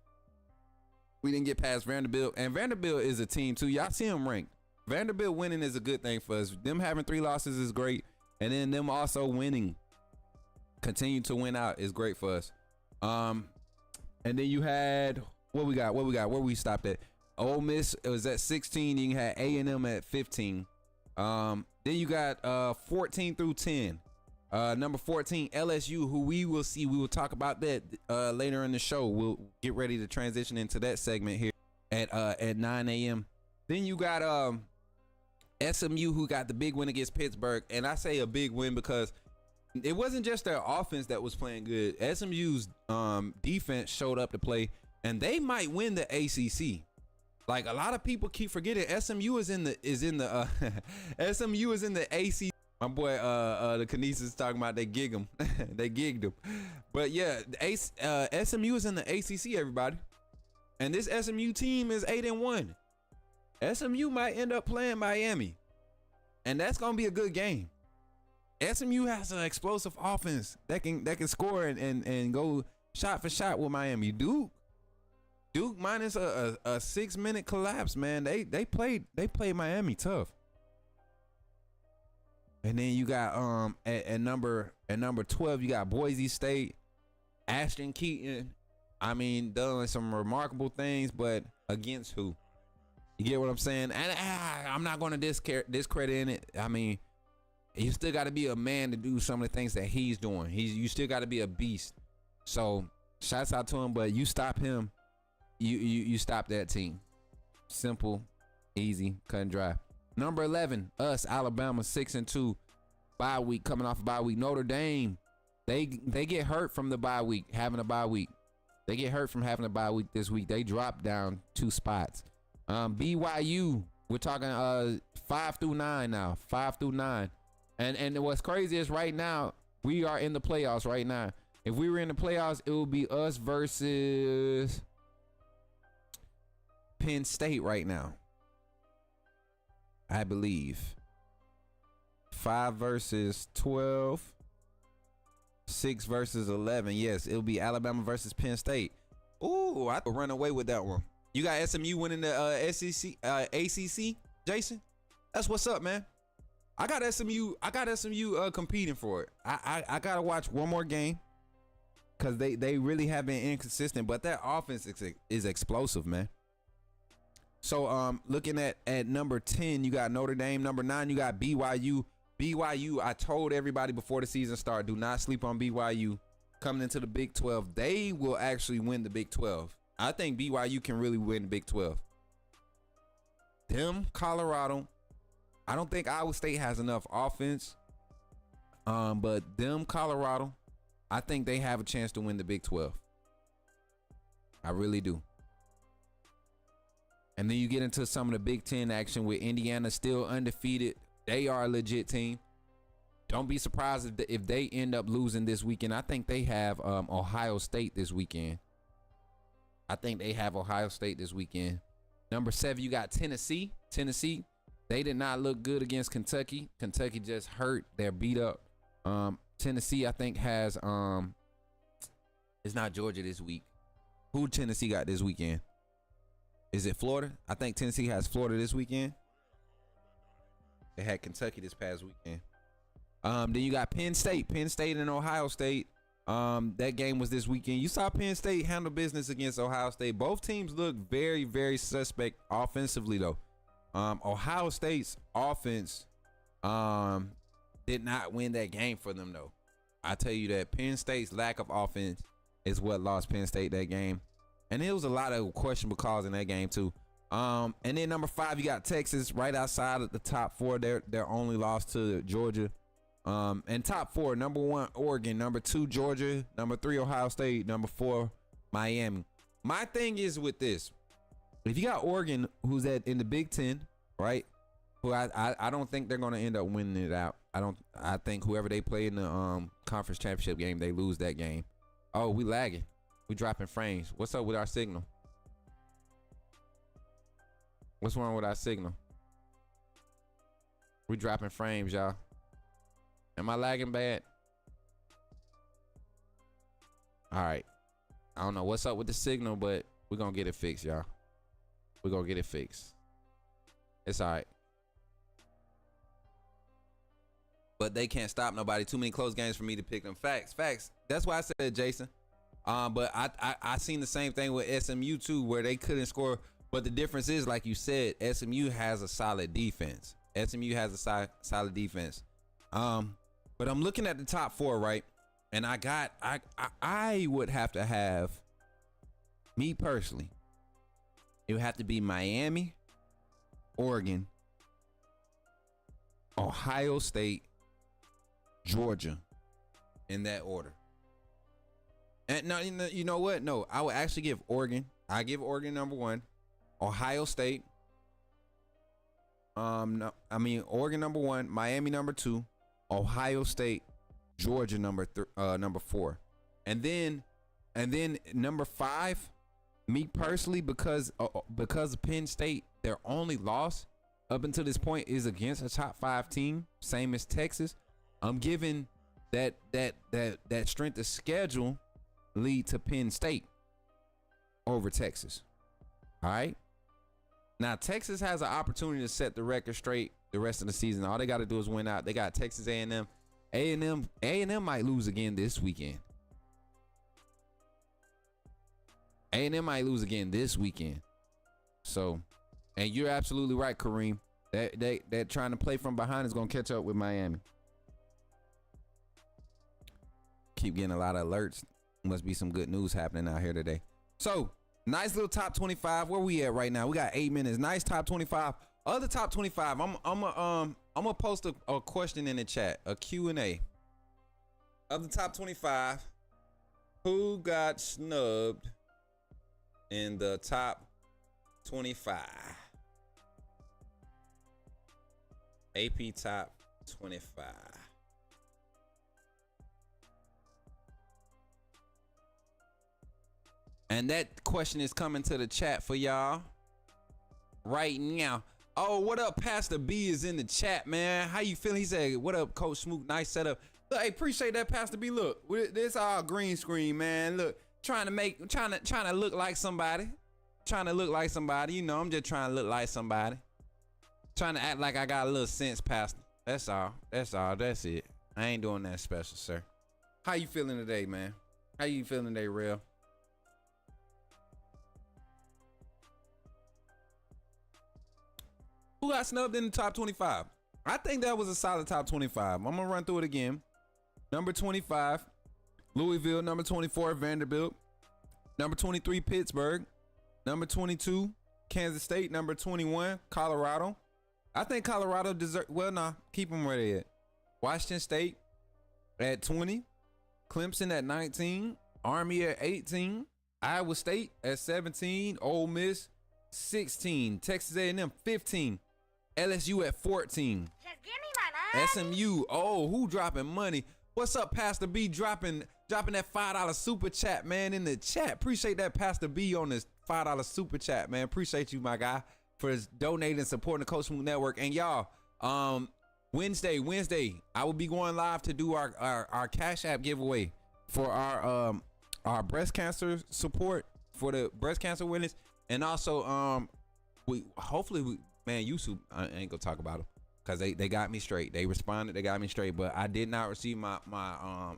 We didn't get past Vanderbilt, and Vanderbilt is a team too. Y'all see them ranked. Vanderbilt winning is a good thing for us. Them having 3 losses is great, and then them also winning, continue to win out, is great for us. And then you had what we got. Where we stopped at? Ole Miss, it was at 16. You had A&M at 15. Then you got 14 through 10. Number 14, LSU, who we will see. We will talk about that later in the show. We'll get ready to transition into that segment here at 9 a.m. Then you got SMU, who got the big win against Pittsburgh. And I say a big win because it wasn't just their offense that was playing good. SMU's defense showed up to play, and they might win the ACC. Like, a lot of people keep forgetting, SMU is in the SMU is in the ACC. My boy, the Kinesis talking about they gig him. They gigged him. But yeah, SMU is in the ACC, everybody. And this SMU team is 8-1. SMU might end up playing Miami, and that's gonna be a good game. SMU has an explosive offense that can score and go shot for shot with Miami. Duke minus a 6-minute collapse, man. They played Miami tough. And then you got at number 12, you got Boise State, Ashton Keaton. Done some remarkable things, but against who? You get what I'm saying? And I'm not going to discredit in it. You still got to be a man to do some of the things that he's doing. You still got to be a beast. So shouts out to him, but you stop him, you stop that team. Simple, easy, cut and dry. Number 11, us, Alabama, 6-2, bye week, coming off a bye week. Notre Dame, they get hurt from the bye week, having a bye week. They get hurt from having a bye week this week. They dropped down 2 spots. BYU, we're talking 5 through 9 now, 5 through 9. And what's crazy is right now, we are in the playoffs right now. If we were in the playoffs, it would be us versus Penn State right now, I believe. 5 versus 12. 6 versus 11. Yes, it'll be Alabama versus Penn State. Ooh, I could run away with that one. You got SMU winning the SEC, ACC, Jason? That's what's up, man. I got SMU competing for it. I gotta watch one more game because they really have been inconsistent, but that offense is explosive, man. So looking at number 10, you got Notre Dame. Number 9, you got BYU. BYU, I told everybody before the season started, do not sleep on BYU. Coming into the Big 12, they will actually win the Big 12. I think BYU can really win the Big 12. Them, Colorado, I don't think Iowa State has enough offense. But them, Colorado, I think they have a chance to win the Big 12. I really do. And then you get into some of the Big 10 action with Indiana still undefeated. They are a legit team. Don't be surprised if they end up losing this weekend. I think they have Ohio State this weekend. Number 7, you got Tennessee. Tennessee, they did not look good against Kentucky. Kentucky just hurt. They're beat up. Tennessee, I think, has it's not Georgia this week. Who Tennessee got this weekend? Is it Florida? I think Tennessee has Florida this weekend. They had Kentucky this past weekend. Then you got Penn State and Ohio State. That game was this weekend. You saw Penn State handle business against Ohio State. Both teams look very, very suspect offensively, though. Ohio State's offense did not win that game for them, though. I tell you that Penn State's lack of offense is what lost Penn State that game. And there was a lot of questionable calls in that game, too. And then number 5, you got Texas right outside of the top 4. They're only lost to Georgia. And top 4, number 1, Oregon. Number 2, Georgia. Number 3, Ohio State. Number 4, Miami. My thing is with this. If you got Oregon, who's in the Big 10, right? Who I don't think they're going to end up winning it out. I think whoever they play in the conference championship game, they lose that game. Oh, we lagging. We dropping frames. What's up with our signal? What's wrong with our signal? We dropping frames, y'all. Am I lagging bad? All right. I don't know what's up with the signal, but we're going to get it fixed, y'all. We're going to get it fixed. It's all right. But they can't stop nobody. Too many close games for me to pick them. Facts. That's why I said Jason. But I seen the same thing with SMU too, where they couldn't score. But the difference is, like you said, SMU has a solid defense. But I'm looking at the top 4, right? And I would have to have, me personally, it would have to be Miami, Oregon, Ohio State, Georgia, in that order. And no, you know what? No, I would actually give Oregon. I give Oregon number 1, Ohio State. Oregon number 1, Miami number 2, Ohio State, Georgia number 4, and then number 5. Me personally, because of Penn State, their only loss up until this point is against a top 5 team, same as Texas. I'm giving that strength of schedule lead to Penn State over Texas. All right. Now Texas has an opportunity to set the record straight the rest of the season. All they got to do is win out. They got Texas A&M. A&M might lose again this weekend. A&M might lose again this weekend. So, and you're absolutely right, Kareem. That trying to play from behind is gonna catch up with Miami. Keep getting a lot of alerts. Must be some good news happening out here today. So, nice little top 25. Where we at right now? We got 8 minutes. Nice top 25. Other top 25. I'm gonna post a question in the chat, a Q&A. Of the top 25, who got snubbed in the top 25? AP top 25. And that question is coming to the chat for y'all right now. Oh, what up? Pastor B is in the chat, man. How you feeling? He said, what up, Coach Smook? Nice setup. Look, hey, appreciate that, Pastor B. Look, this all green screen, man. Look, trying to look like somebody. Trying to look like somebody. You know, I'm just trying to look like somebody. Trying to act like I got a little sense, Pastor. That's all. That's all. That's it. I ain't doing that special, sir. How you feeling today, man? How you feeling today, Real? Who got snubbed in the top 25? I think that was a solid top 25. I'm gonna run through it again. Number 25, Louisville. Number 24, Vanderbilt. Number 23, Pittsburgh. Number 22, Kansas State. Number 21, Colorado. I think Colorado deserve. Well, nah, keep them where they at. Washington State at 20. Clemson at 19. Army at 18. Iowa State at 17. Ole Miss 16. Texas A&M 15. LSU at 14. Just give me my money. SMU. Oh, who dropping money? What's up, Pastor B? Dropping that $5 super chat, man, in the chat. Appreciate that, Pastor B, on this $5 super chat, man. Appreciate you, my guy, for donating and supporting the Coach Smook Network. And y'all, Wednesday, I will be going live to do our Cashapp giveaway for our breast cancer support for the breast cancer winners, and also YouTube, I ain't gonna talk about them because they got me straight. They responded, they got me straight, but I did not receive my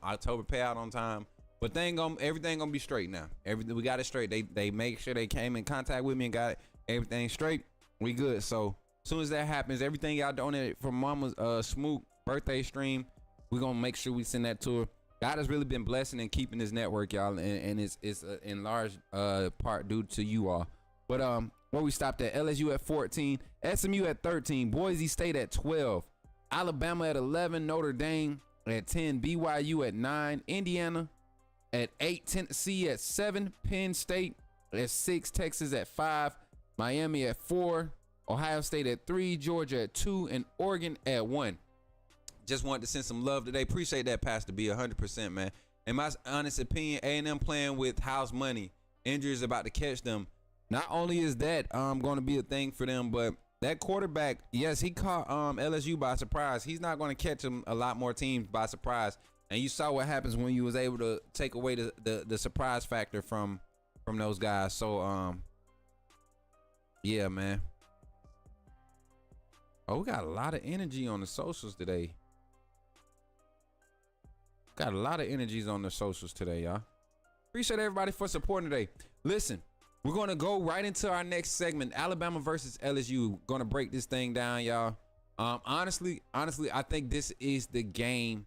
October payout on time. But everything gonna be straight now. We got it straight. They make sure they came in contact with me and got everything straight. We good. So as soon as that happens, everything y'all donated from Mama's Smook birthday stream, we gonna make sure we send that to her. God has really been blessing and keeping this network, y'all, and it's in large part due to you all. But where we stopped at, LSU at 14, SMU at 13, Boise State at 12, Alabama at 11, Notre Dame at 10, BYU at 9, Indiana at 8, Tennessee at 7, Penn State at 6, Texas at 5, Miami at 4, Ohio State at 3, Georgia at 2, and Oregon at 1. Just wanted to send some love today. Appreciate that, Pastor B, 100%, man. In my honest opinion, A&M playing with house money, injuries about to catch them. Not only is that going to be a thing for them, but that quarterback, yes, he caught LSU by surprise. He's not going to catch them a lot more teams by surprise. And you saw what happens when you was able to take away the surprise factor from those guys. So, yeah, man. Oh, we got a lot of energy on the socials today. Got a lot of energies on the socials today, y'all. Appreciate everybody for supporting today. Listen, we're going to go right into our next segment, Alabama versus LSU. Going to break this thing down, y'all. Honestly, I think this is the game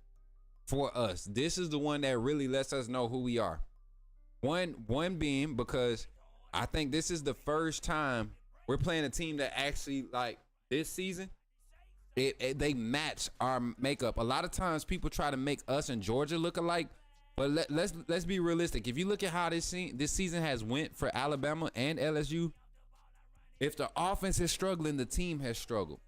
for us. This is the one that really lets us know who we are. One being because I think this is the first time we're playing a team that actually, like, this season, they match our makeup. A lot of times people try to make us and Georgia look alike. But let's be realistic. If you look at how this season has went for Alabama and LSU, if the offense is struggling, the team has struggled.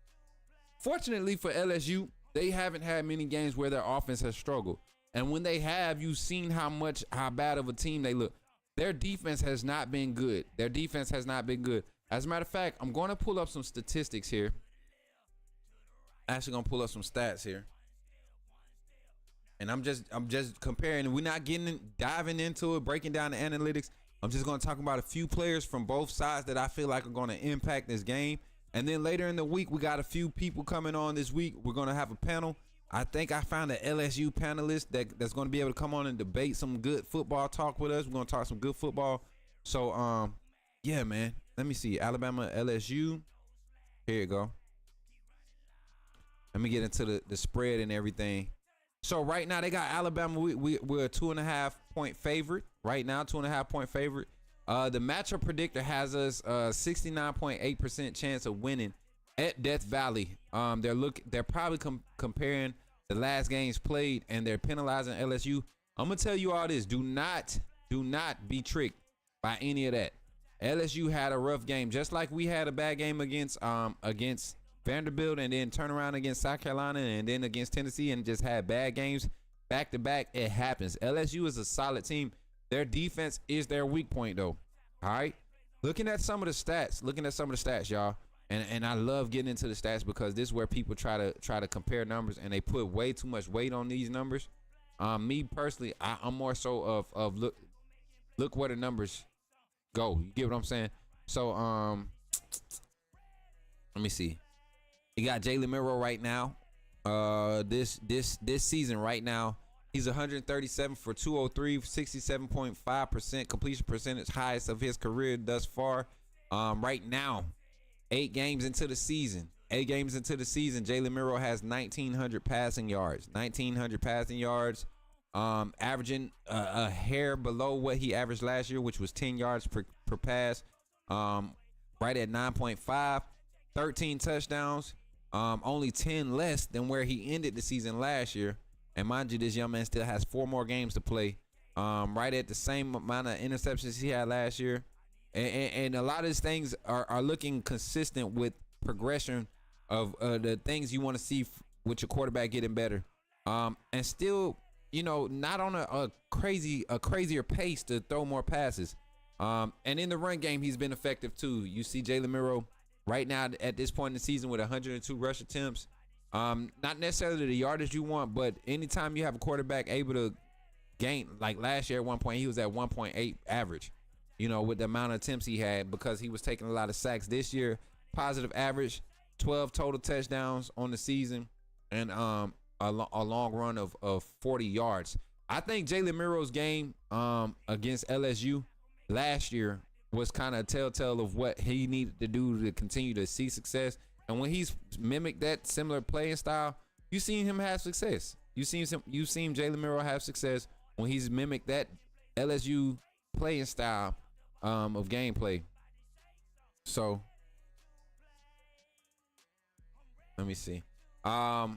Fortunately for LSU, they haven't had many games where their offense has struggled. And when they have, you've seen how bad of a team they look. Their defense has not been good. As a matter of fact, I'm going to pull up some statistics here. Actually going to pull up some stats here. And I'm just comparing. We're not diving into it, breaking down the analytics. I'm just going to talk about a few players from both sides that I feel like are going to impact this game. And then later in the week, we got a few people coming on this week. We're going to have a panel. I think I found an LSU panelist that's going to be able to come on and debate some good football talk with us. We're going to talk some good football. So, yeah, man. Let me see. Alabama, LSU. Here you go. Let me get into the spread and everything. So right now they got Alabama. We're a 2.5 point favorite right now. 2.5 point favorite. The matchup predictor has us 69.8% chance of winning at Death Valley. They're probably comparing the last games played, and they're penalizing LSU. I'm gonna tell you all this: do not be tricked by any of that. LSU had a rough game, just like we had a bad game against Vanderbilt, and then turn around against South Carolina, and then against Tennessee, and just had bad games back to back. It happens. LSU is a solid team. Their defense is their weak point, though. All right. Looking at some of the stats, y'all. And I love getting into the stats because this is where people try to compare numbers and they put way too much weight on these numbers. Me personally, I'm more so of look where the numbers go. You get what I'm saying? So let me see. You got Jalen Miro right now. This season right now, he's 137 for 203, 67.5% completion percentage, highest of his career thus far. Right now, 8 games into the season, Jalen Miro has 1,900 passing yards. Averaging a hair below what he averaged last year, which was 10 yards per pass. Right at 9.5, 13 touchdowns. Only 10 less than where he ended the season last year. And mind you, this young man still has 4 more games to play. Right at the same amount of interceptions he had last year. And a lot of these things are looking consistent with progression of the things you want to see with your quarterback getting better. And still, not on a crazier pace to throw more passes. And in the run game, he's been effective too. You see Jalen Miro right now at this point in the season with 102 rush attempts. Not necessarily the yardage you want, but anytime you have a quarterback able to gain, like last year at one point, he was at 1.8 average, with the amount of attempts he had because he was taking a lot of sacks. This year, positive average, 12 total touchdowns on the season, and a long run of 40 yards. I think Jalen Miro's game against LSU last year was kind of a telltale of what he needed to do to continue to see success. And when he's mimicked that similar playing style, you've seen him have success. You've seen Jalen Miro have success when he's mimicked that LSU playing style of gameplay. So let me see. What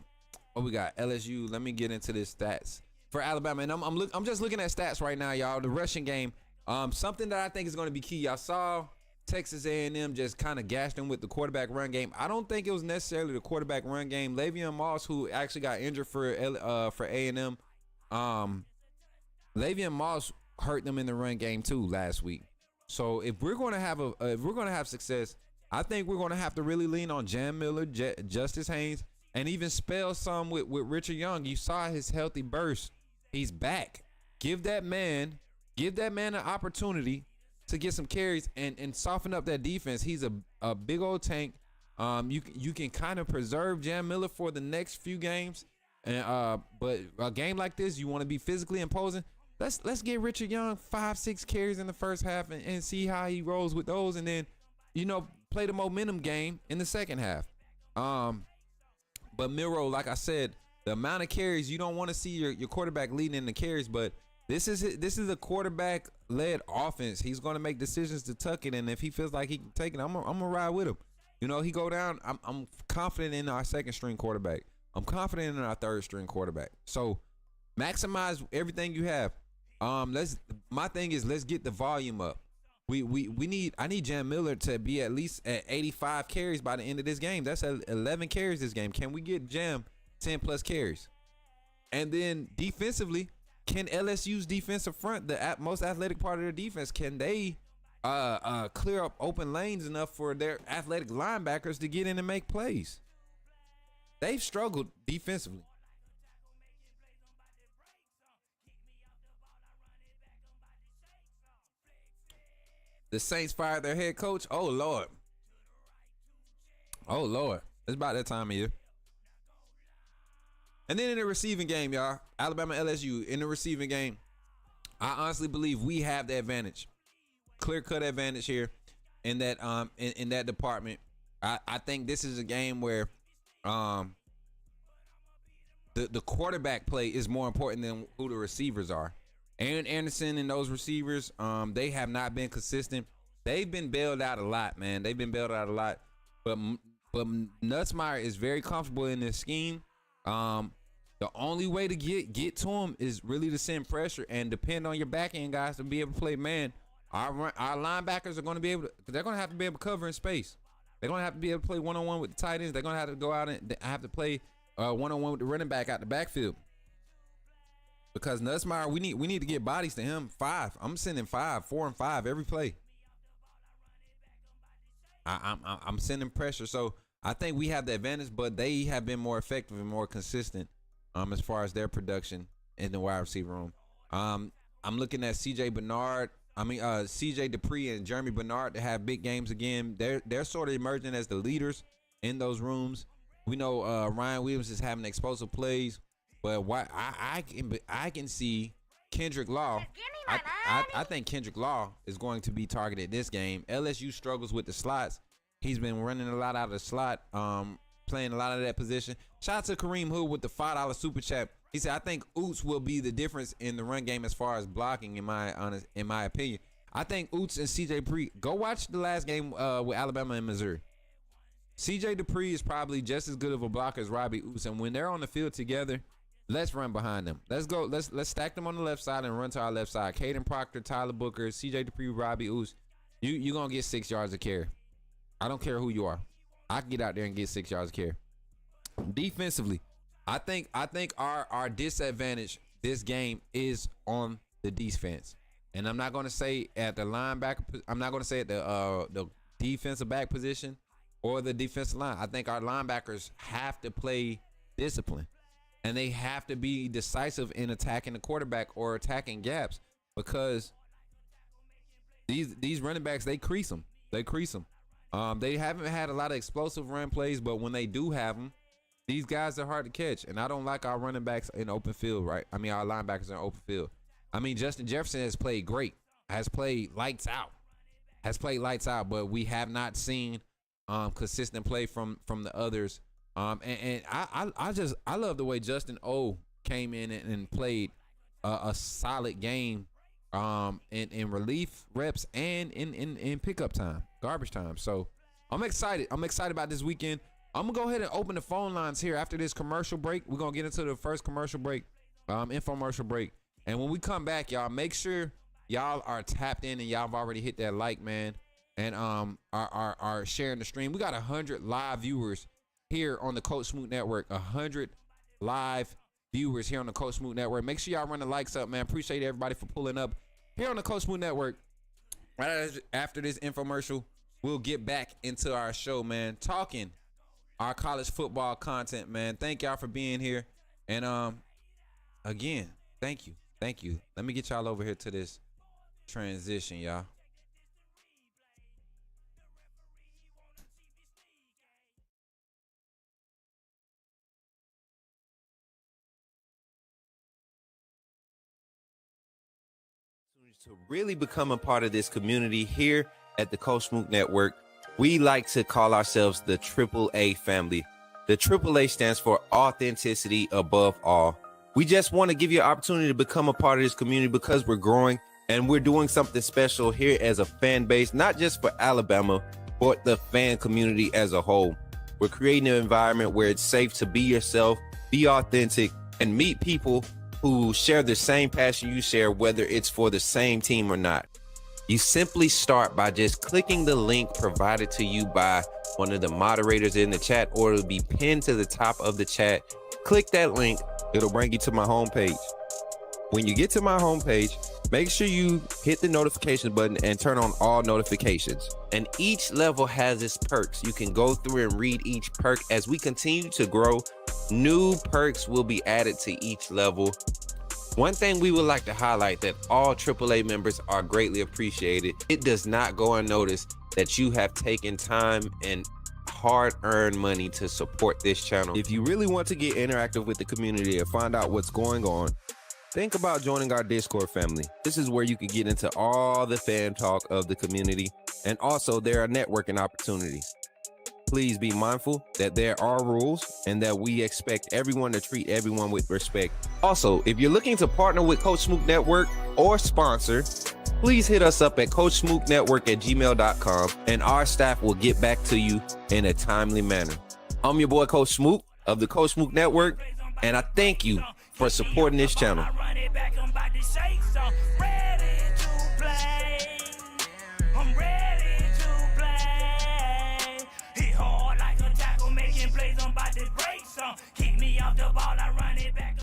we got? LSU. Let me get into this stats for Alabama, and I'm just looking at stats right now, y'all. The rushing game. Something that I think is going to be key. Y'all saw Texas A&M just kind of gashed them with the quarterback run game. I don't think it was necessarily the quarterback run game. Le'Veon Moss, who actually got injured for A&M, Le'Veon Moss hurt them in the run game too last week. So if we're going to have success, I think we're going to have to really lean on Jam Miller, Justice Haynes, and even spell some with Richard Young. You saw his healthy burst. He's back. Give that man an opportunity to get some carries and soften up that defense. He's a big old tank. You can kind of preserve Jam Miller for the next few games. And but a game like this, you want to be physically imposing. Let's get Richard Young 5-6 carries in the first half and see how he rolls with those, and then play the momentum game in the second half. But Miro, like I said, the amount of carries, you don't want to see your quarterback leading in the carries, but this is a quarterback-led offense. He's going to make decisions to tuck it, and if he feels like he can take it, I'm gonna ride with him. He go down. I'm confident in our second-string quarterback. I'm confident in our third-string quarterback. So maximize everything you have. My thing is, let's get the volume up. I need Jam Miller to be at least at 85 carries by the end of this game. That's 11 carries this game. Can we get Jam 10 plus carries? And then defensively, can LSU's defensive front, the most athletic part of their defense, can they clear up open lanes enough for their athletic linebackers to get in and make plays? They've struggled defensively. The Saints fired their head coach. Oh, Lord. It's about that time of year. And then in the receiving game, y'all, Alabama LSU, in the receiving game, I honestly believe we have the advantage. Clear-cut advantage here in that in that department. I think this is a game where the quarterback play is more important than who the receivers are. Aaron Anderson and those receivers, they have not been consistent. They've been bailed out a lot, man. They've been bailed out a lot. But Nussmeier is very comfortable in this scheme. The only way to get to him is really to send pressure and depend on your back end guys to be able to play man. Our linebackers are going to be able to. They're going to have to be able to cover in space. They're going to have to be able to play one-on-one with the tight ends. They're going to have to go out and have to play one-on-one with the running back out the backfield. Because Nussmeier, we need to get bodies to him. 5. I'm sending 5, 4, and 5 every play. I'm sending pressure. So I think we have the advantage, but they have been more effective and more consistent as far as their production in the wide receiver room. I'm looking at CJ Dupree and Jeremy Bernard to have big games again. They're sort of emerging as the leaders in those rooms. We know Ryan Williams is having explosive plays, but I can see Kendrick Law. I think Kendrick Law is going to be targeted this game. LSU struggles with the slots. He's been running a lot out of the slot, playing a lot of that position. Shout out to Kareem Hood with the $5 super chat. He said, I think Oots will be the difference in the run game as far as blocking, in my opinion. I think Oots and CJ Dupree, go watch the last game with Alabama and Missouri. CJ Dupree is probably just as good of a blocker as Robbie Oots, and when they're on the field together, let's run behind them. Let's go. Let's stack them on the left side and run to our left side. Caden Proctor, Tyler Booker, CJ Dupree, Robbie Oots. You're going to get 6 yards of carry. I don't care who you are. I can get out there and get 6 yards of carry. Defensively, I think our disadvantage this game is on the defense, and I'm not going to say at the linebacker. I'm not going to say at the defensive back position or the defensive line. I think our linebackers have to play discipline, and they have to be decisive in attacking the quarterback or attacking gaps, because these running backs, they crease them. They haven't had a lot of explosive run plays, but when they do have them, these guys are hard to catch, and I don't like our running backs in open field, right? I mean, our linebackers in open field. I mean, Justin Jefferson has played great, has played lights out, but we have not seen consistent play from the others. And I love the way Justin O came in and played a solid game in relief reps and in pickup time, garbage time. So I'm excited about this weekend. I'm going to go ahead and open the phone lines here after this commercial break. We're going to get into the first commercial break, infomercial break. And when we come back, y'all, make sure y'all are tapped in and y'all have already hit that like, man, and are sharing the stream. We got 100 live viewers here on the Coach Smook Network, 100 live viewers here on the Coach Smook Network. Make sure y'all run the likes up, man. Appreciate everybody for pulling up here on the Coach Smook Network. Right after this infomercial, we'll get back into our show, man, talking our college football content, man. Thank y'all for being here. And again, thank you. Let me get y'all over here to this transition, y'all. To really become a part of this community here at the Coach Smook Network, we like to call ourselves the AAA family. The AAA stands for authenticity above all. We just want to give you an opportunity to become a part of this community because we're growing and we're doing something special here as a fan base, not just for Alabama, but the fan community as a whole. We're creating an environment where it's safe to be yourself, be authentic, and meet people who share the same passion you share, whether it's for the same team or not. You simply start by just clicking the link provided to you by one of the moderators in the chat, or it'll be pinned to the top of the chat. Click that link. It'll bring you to my homepage. When you get to my homepage, make sure you hit the notification button and turn on all notifications. And each level has its perks. You can go through and read each perk. As we continue to grow, new perks will be added to each level. One thing we would like to highlight that all AAA members are greatly appreciated. It does not go unnoticed that you have taken time and hard-earned money to support this channel. If you really want to get interactive with the community and find out what's going on, think about joining our Discord family. This is where you can get into all the fan talk of the community, and also there are networking opportunities. Please be mindful that there are rules and that we expect everyone to treat everyone with respect. Also, if you're looking to partner with Coach Smook Network or sponsor, please hit us up at coachsmooknetwork@gmail.com and our staff will get back to you in a timely manner. I'm your boy, Coach Smook of the Coach Smook Network, and I thank you for supporting this channel. Keep me off the ball, I run it back.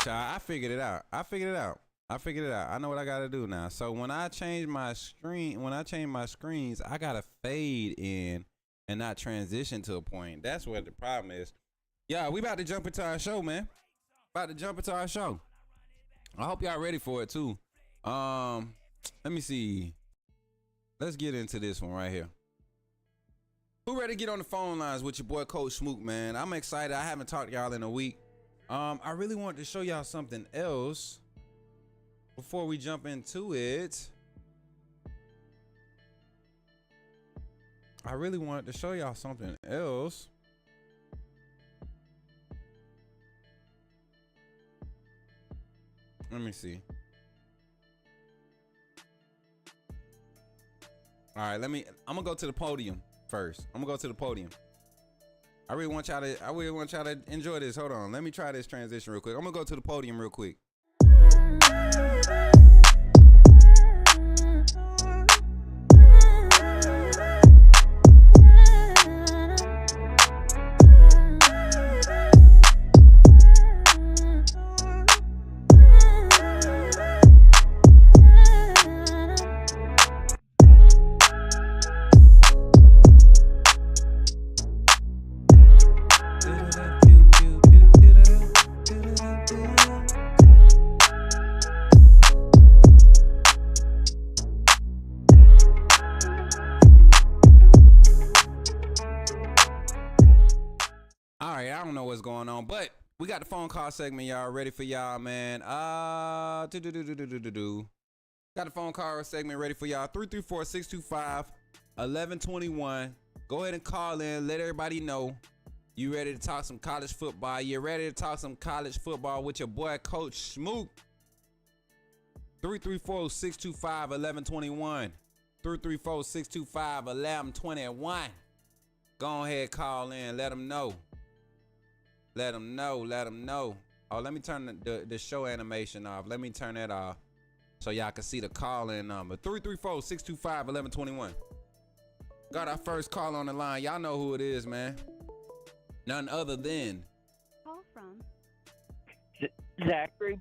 y'all. I figured it out. I know what I gotta do now. So when I change my screens, I gotta fade in and not transition to a point. That's what the problem is. Yeah, we about to jump into our show, man. I hope y'all ready for it too. Let me see. Let's get into this one right here. Who ready to get on the phone lines with your boy Coach Smook, man? I'm excited. I haven't talked to y'all in a week. I really wanted to show y'all something else before we jump into it. Let me see. All right, I'm gonna go to the podium first. I really want y'all to enjoy this. Hold on. Let me try this transition real quick. I'm gonna go to the podium real quick. I don't know what's going on, but we got the phone call segment, y'all. Ready for y'all, man. Got the phone call segment ready for y'all. 334-625-1121. Go ahead and call in. Let everybody know you ready to talk some college football. You're ready to talk some college football with your boy, Coach Smook. 334-625-1121. 334-625-1121. Go ahead, call in. Let them know. Let them know. Oh, let me turn the show animation off. Let me turn that off so y'all can see the call-in number. 334-625-1121. Got our first call on the line. Y'all know who it is, man. None other than... Call from... Zachary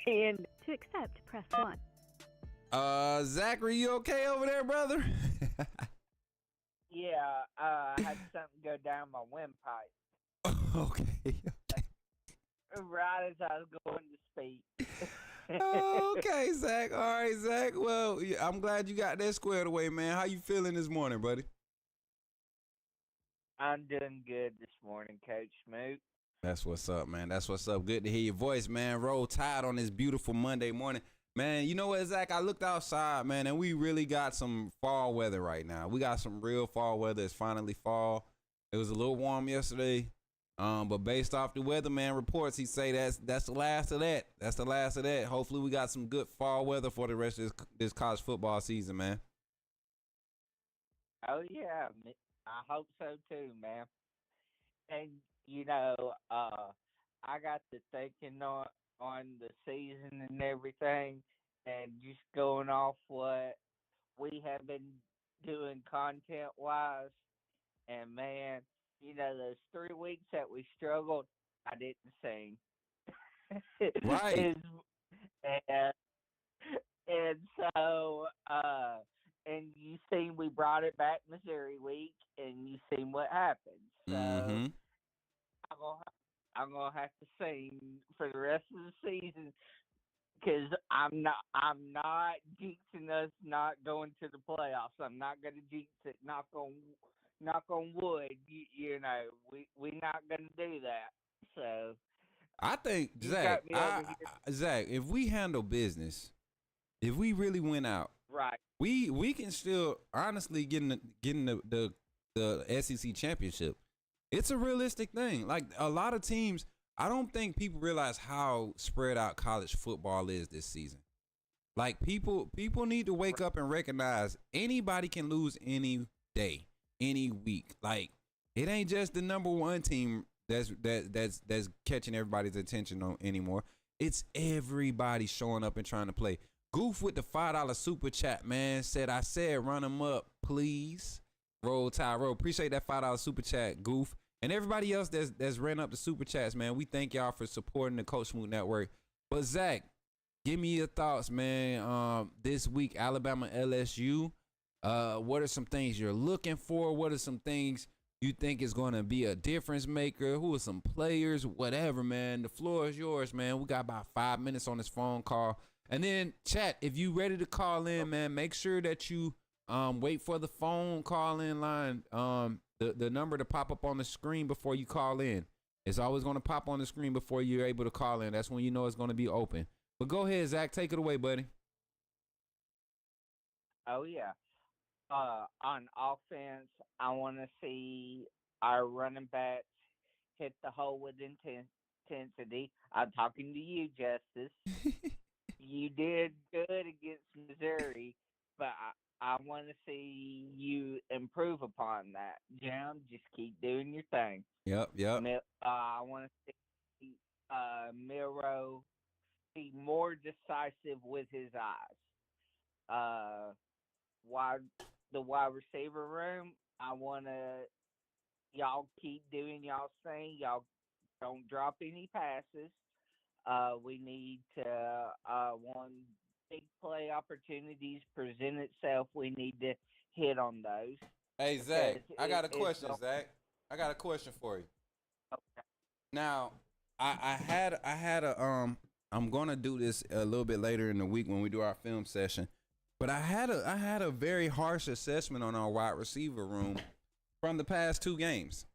in. To accept, press 1. Zachary, you okay over there, brother? Yeah, I had something go down my windpipe. Okay. Right as I was going to speak. Okay, Zach. All right, Zach. Well, I'm glad you got that squared away, man. How you feeling this morning, buddy? I'm doing good this morning, Coach Smook. That's what's up, man. That's what's up. Good to hear your voice, man. Roll Tide on this beautiful Monday morning. Man, you know what, Zach? I looked outside, man, and we really got some fall weather right now. We got some real fall weather. It's finally fall. It was a little warm yesterday. But based off the weatherman reports, he say that's the last of that. That's the last of that. Hopefully we got some good fall weather for the rest of this college football season, man. Oh, yeah. I hope so, too, man. And, you know, I got to thinking on the season and everything, and just going off what we have been doing content-wise, and, man, you know, those 3 weeks that we struggled, I didn't sing. Right. and so, and you seen we brought it back Missouri week, and you seen what happened. So I'm gonna have to sing for the rest of the season, because I'm not jinxing us not going to the playoffs. I'm not gonna jinx it. Knock on wood. You know, we not gonna do that. So I think, Zach, Zach, if we handle business, if we really went out, right, we can still honestly get in the SEC championship. It's a realistic thing. Like a lot of teams, I don't think people realize how spread out college football is this season. Like people need to wake up and recognize anybody can lose any day, any week. Like it ain't just the number one team that's catching everybody's attention on anymore. It's everybody showing up and trying to play. Goof with the $5 super chat, man. I said run them up, please. Roll Tide Roll. Appreciate that $5 super chat, Goof. And everybody else that's ran up the super chats, man. We thank y'all for supporting the Coach Smook Network. But Zach, give me your thoughts, man. This week, Alabama LSU. What are some things you're looking for? What are some things you think is going to be a difference maker? Who are some players? Whatever, man. The floor is yours, man. We got about 5 minutes on this phone call. And then, chat, if you ready to call in, man, make sure that you wait for the phone call in line. The number to pop up on the screen before you call in. It's always going to pop on the screen before you're able to call in. That's when you know it's going to be open. But go ahead, Zach. Take it away, buddy. Oh, yeah. On offense, I want to see our running backs hit the hole with intensity. I'm talking to you, Justice. You did good against Missouri, but I want to see you improve upon that. Jim, just keep doing your thing. Yep. I want to see Miro be more decisive with his eyes. The wide receiver room, I want y'all keep doing y'all's thing. Y'all don't drop any passes. We need to, one big play opportunities present itself. We need to hit on those. Hey, Zach, I got a question, Zach. I got a question for you. Okay. Now, I had a I'm gonna do this a little bit later in the week when we do our film session. But I had a very harsh assessment on our wide receiver room from the past 2 games.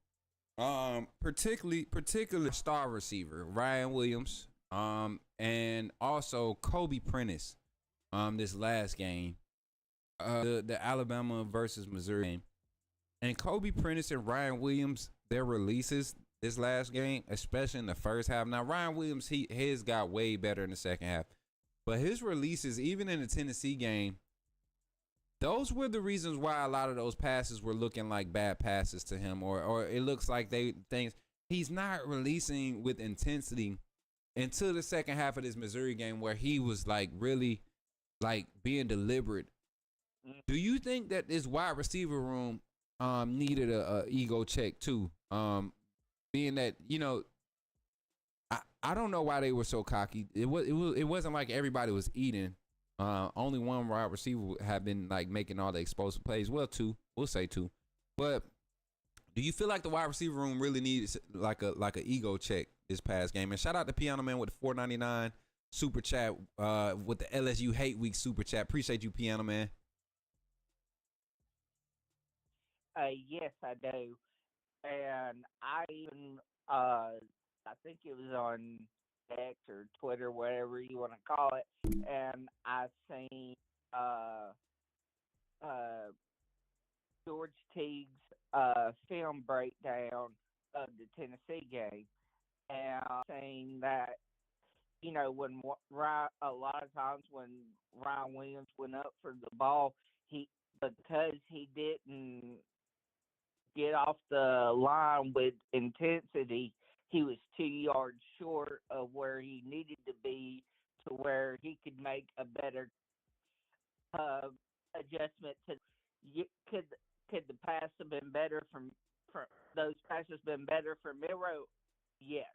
Particularly star receiver Ryan Williams, and also Kobe Prentice. This last game, the Alabama versus Missouri game, and Kobe Prentice and Ryan Williams, their releases this last game, especially in the first half. Now Ryan Williams, his got way better in the second half. But his releases, even in the Tennessee game, those were the reasons why a lot of those passes were looking like bad passes to him, or it looks like he's not releasing with intensity until the second half of this Missouri game where he was like really like being deliberate. Do you think that this wide receiver room needed a ego check too? Being that, you know, I don't know why they were so cocky. It wasn't like everybody was eating. Only one wide receiver have been like making all the explosive plays. Well, 2. We'll say 2. But do you feel like the wide receiver room really needs like a ego check this past game? And shout out to Piano Man with the $4.99 super chat with the LSU Hate Week super chat. Appreciate you, Piano Man. Yes, I do. And I even I think it was on X or Twitter, whatever you want to call it, and I seen George Teague's film breakdown of the Tennessee game, and saying that, you know, when a lot of times when Ryan Williams went up for the ball, because he didn't get off the line with intensity, he was 2 yards short of where he needed to be to where he could make a better adjustment to. Could the pass have been better from those passes been better for Miro? Yes,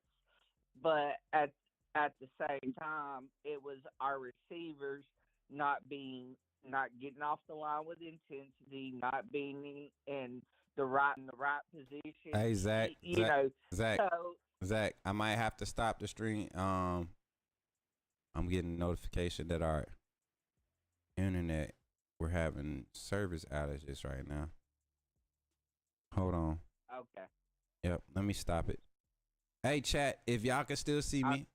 but at the same time, it was our receivers not getting off the line with intensity, not being in the right position. Hey, Zach. So, Zach, I might have to stop the stream. I'm getting a notification that our internet, we're having service outages right now. Hold on. Okay. Yep, let me stop it. Hey, chat, if y'all can still see me,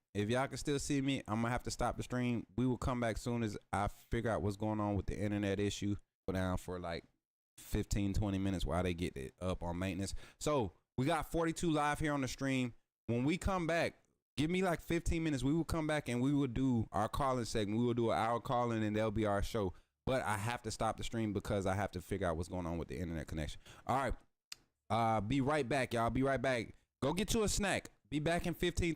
I'm gonna have to stop the stream. We will come back soon as I figure out what's going on with the internet issue. Go down for like 15-20 minutes while they get it up on maintenance. So we got 42 live here on the stream. When we come back, give me like 15 minutes. We will come back and we will do our calling segment. We will do an hour calling and that'll be our show. But I have to stop the stream because I have to figure out what's going on with the internet connection. All right. Be right back, y'all. Be right back. Go get you a snack. Be back in 15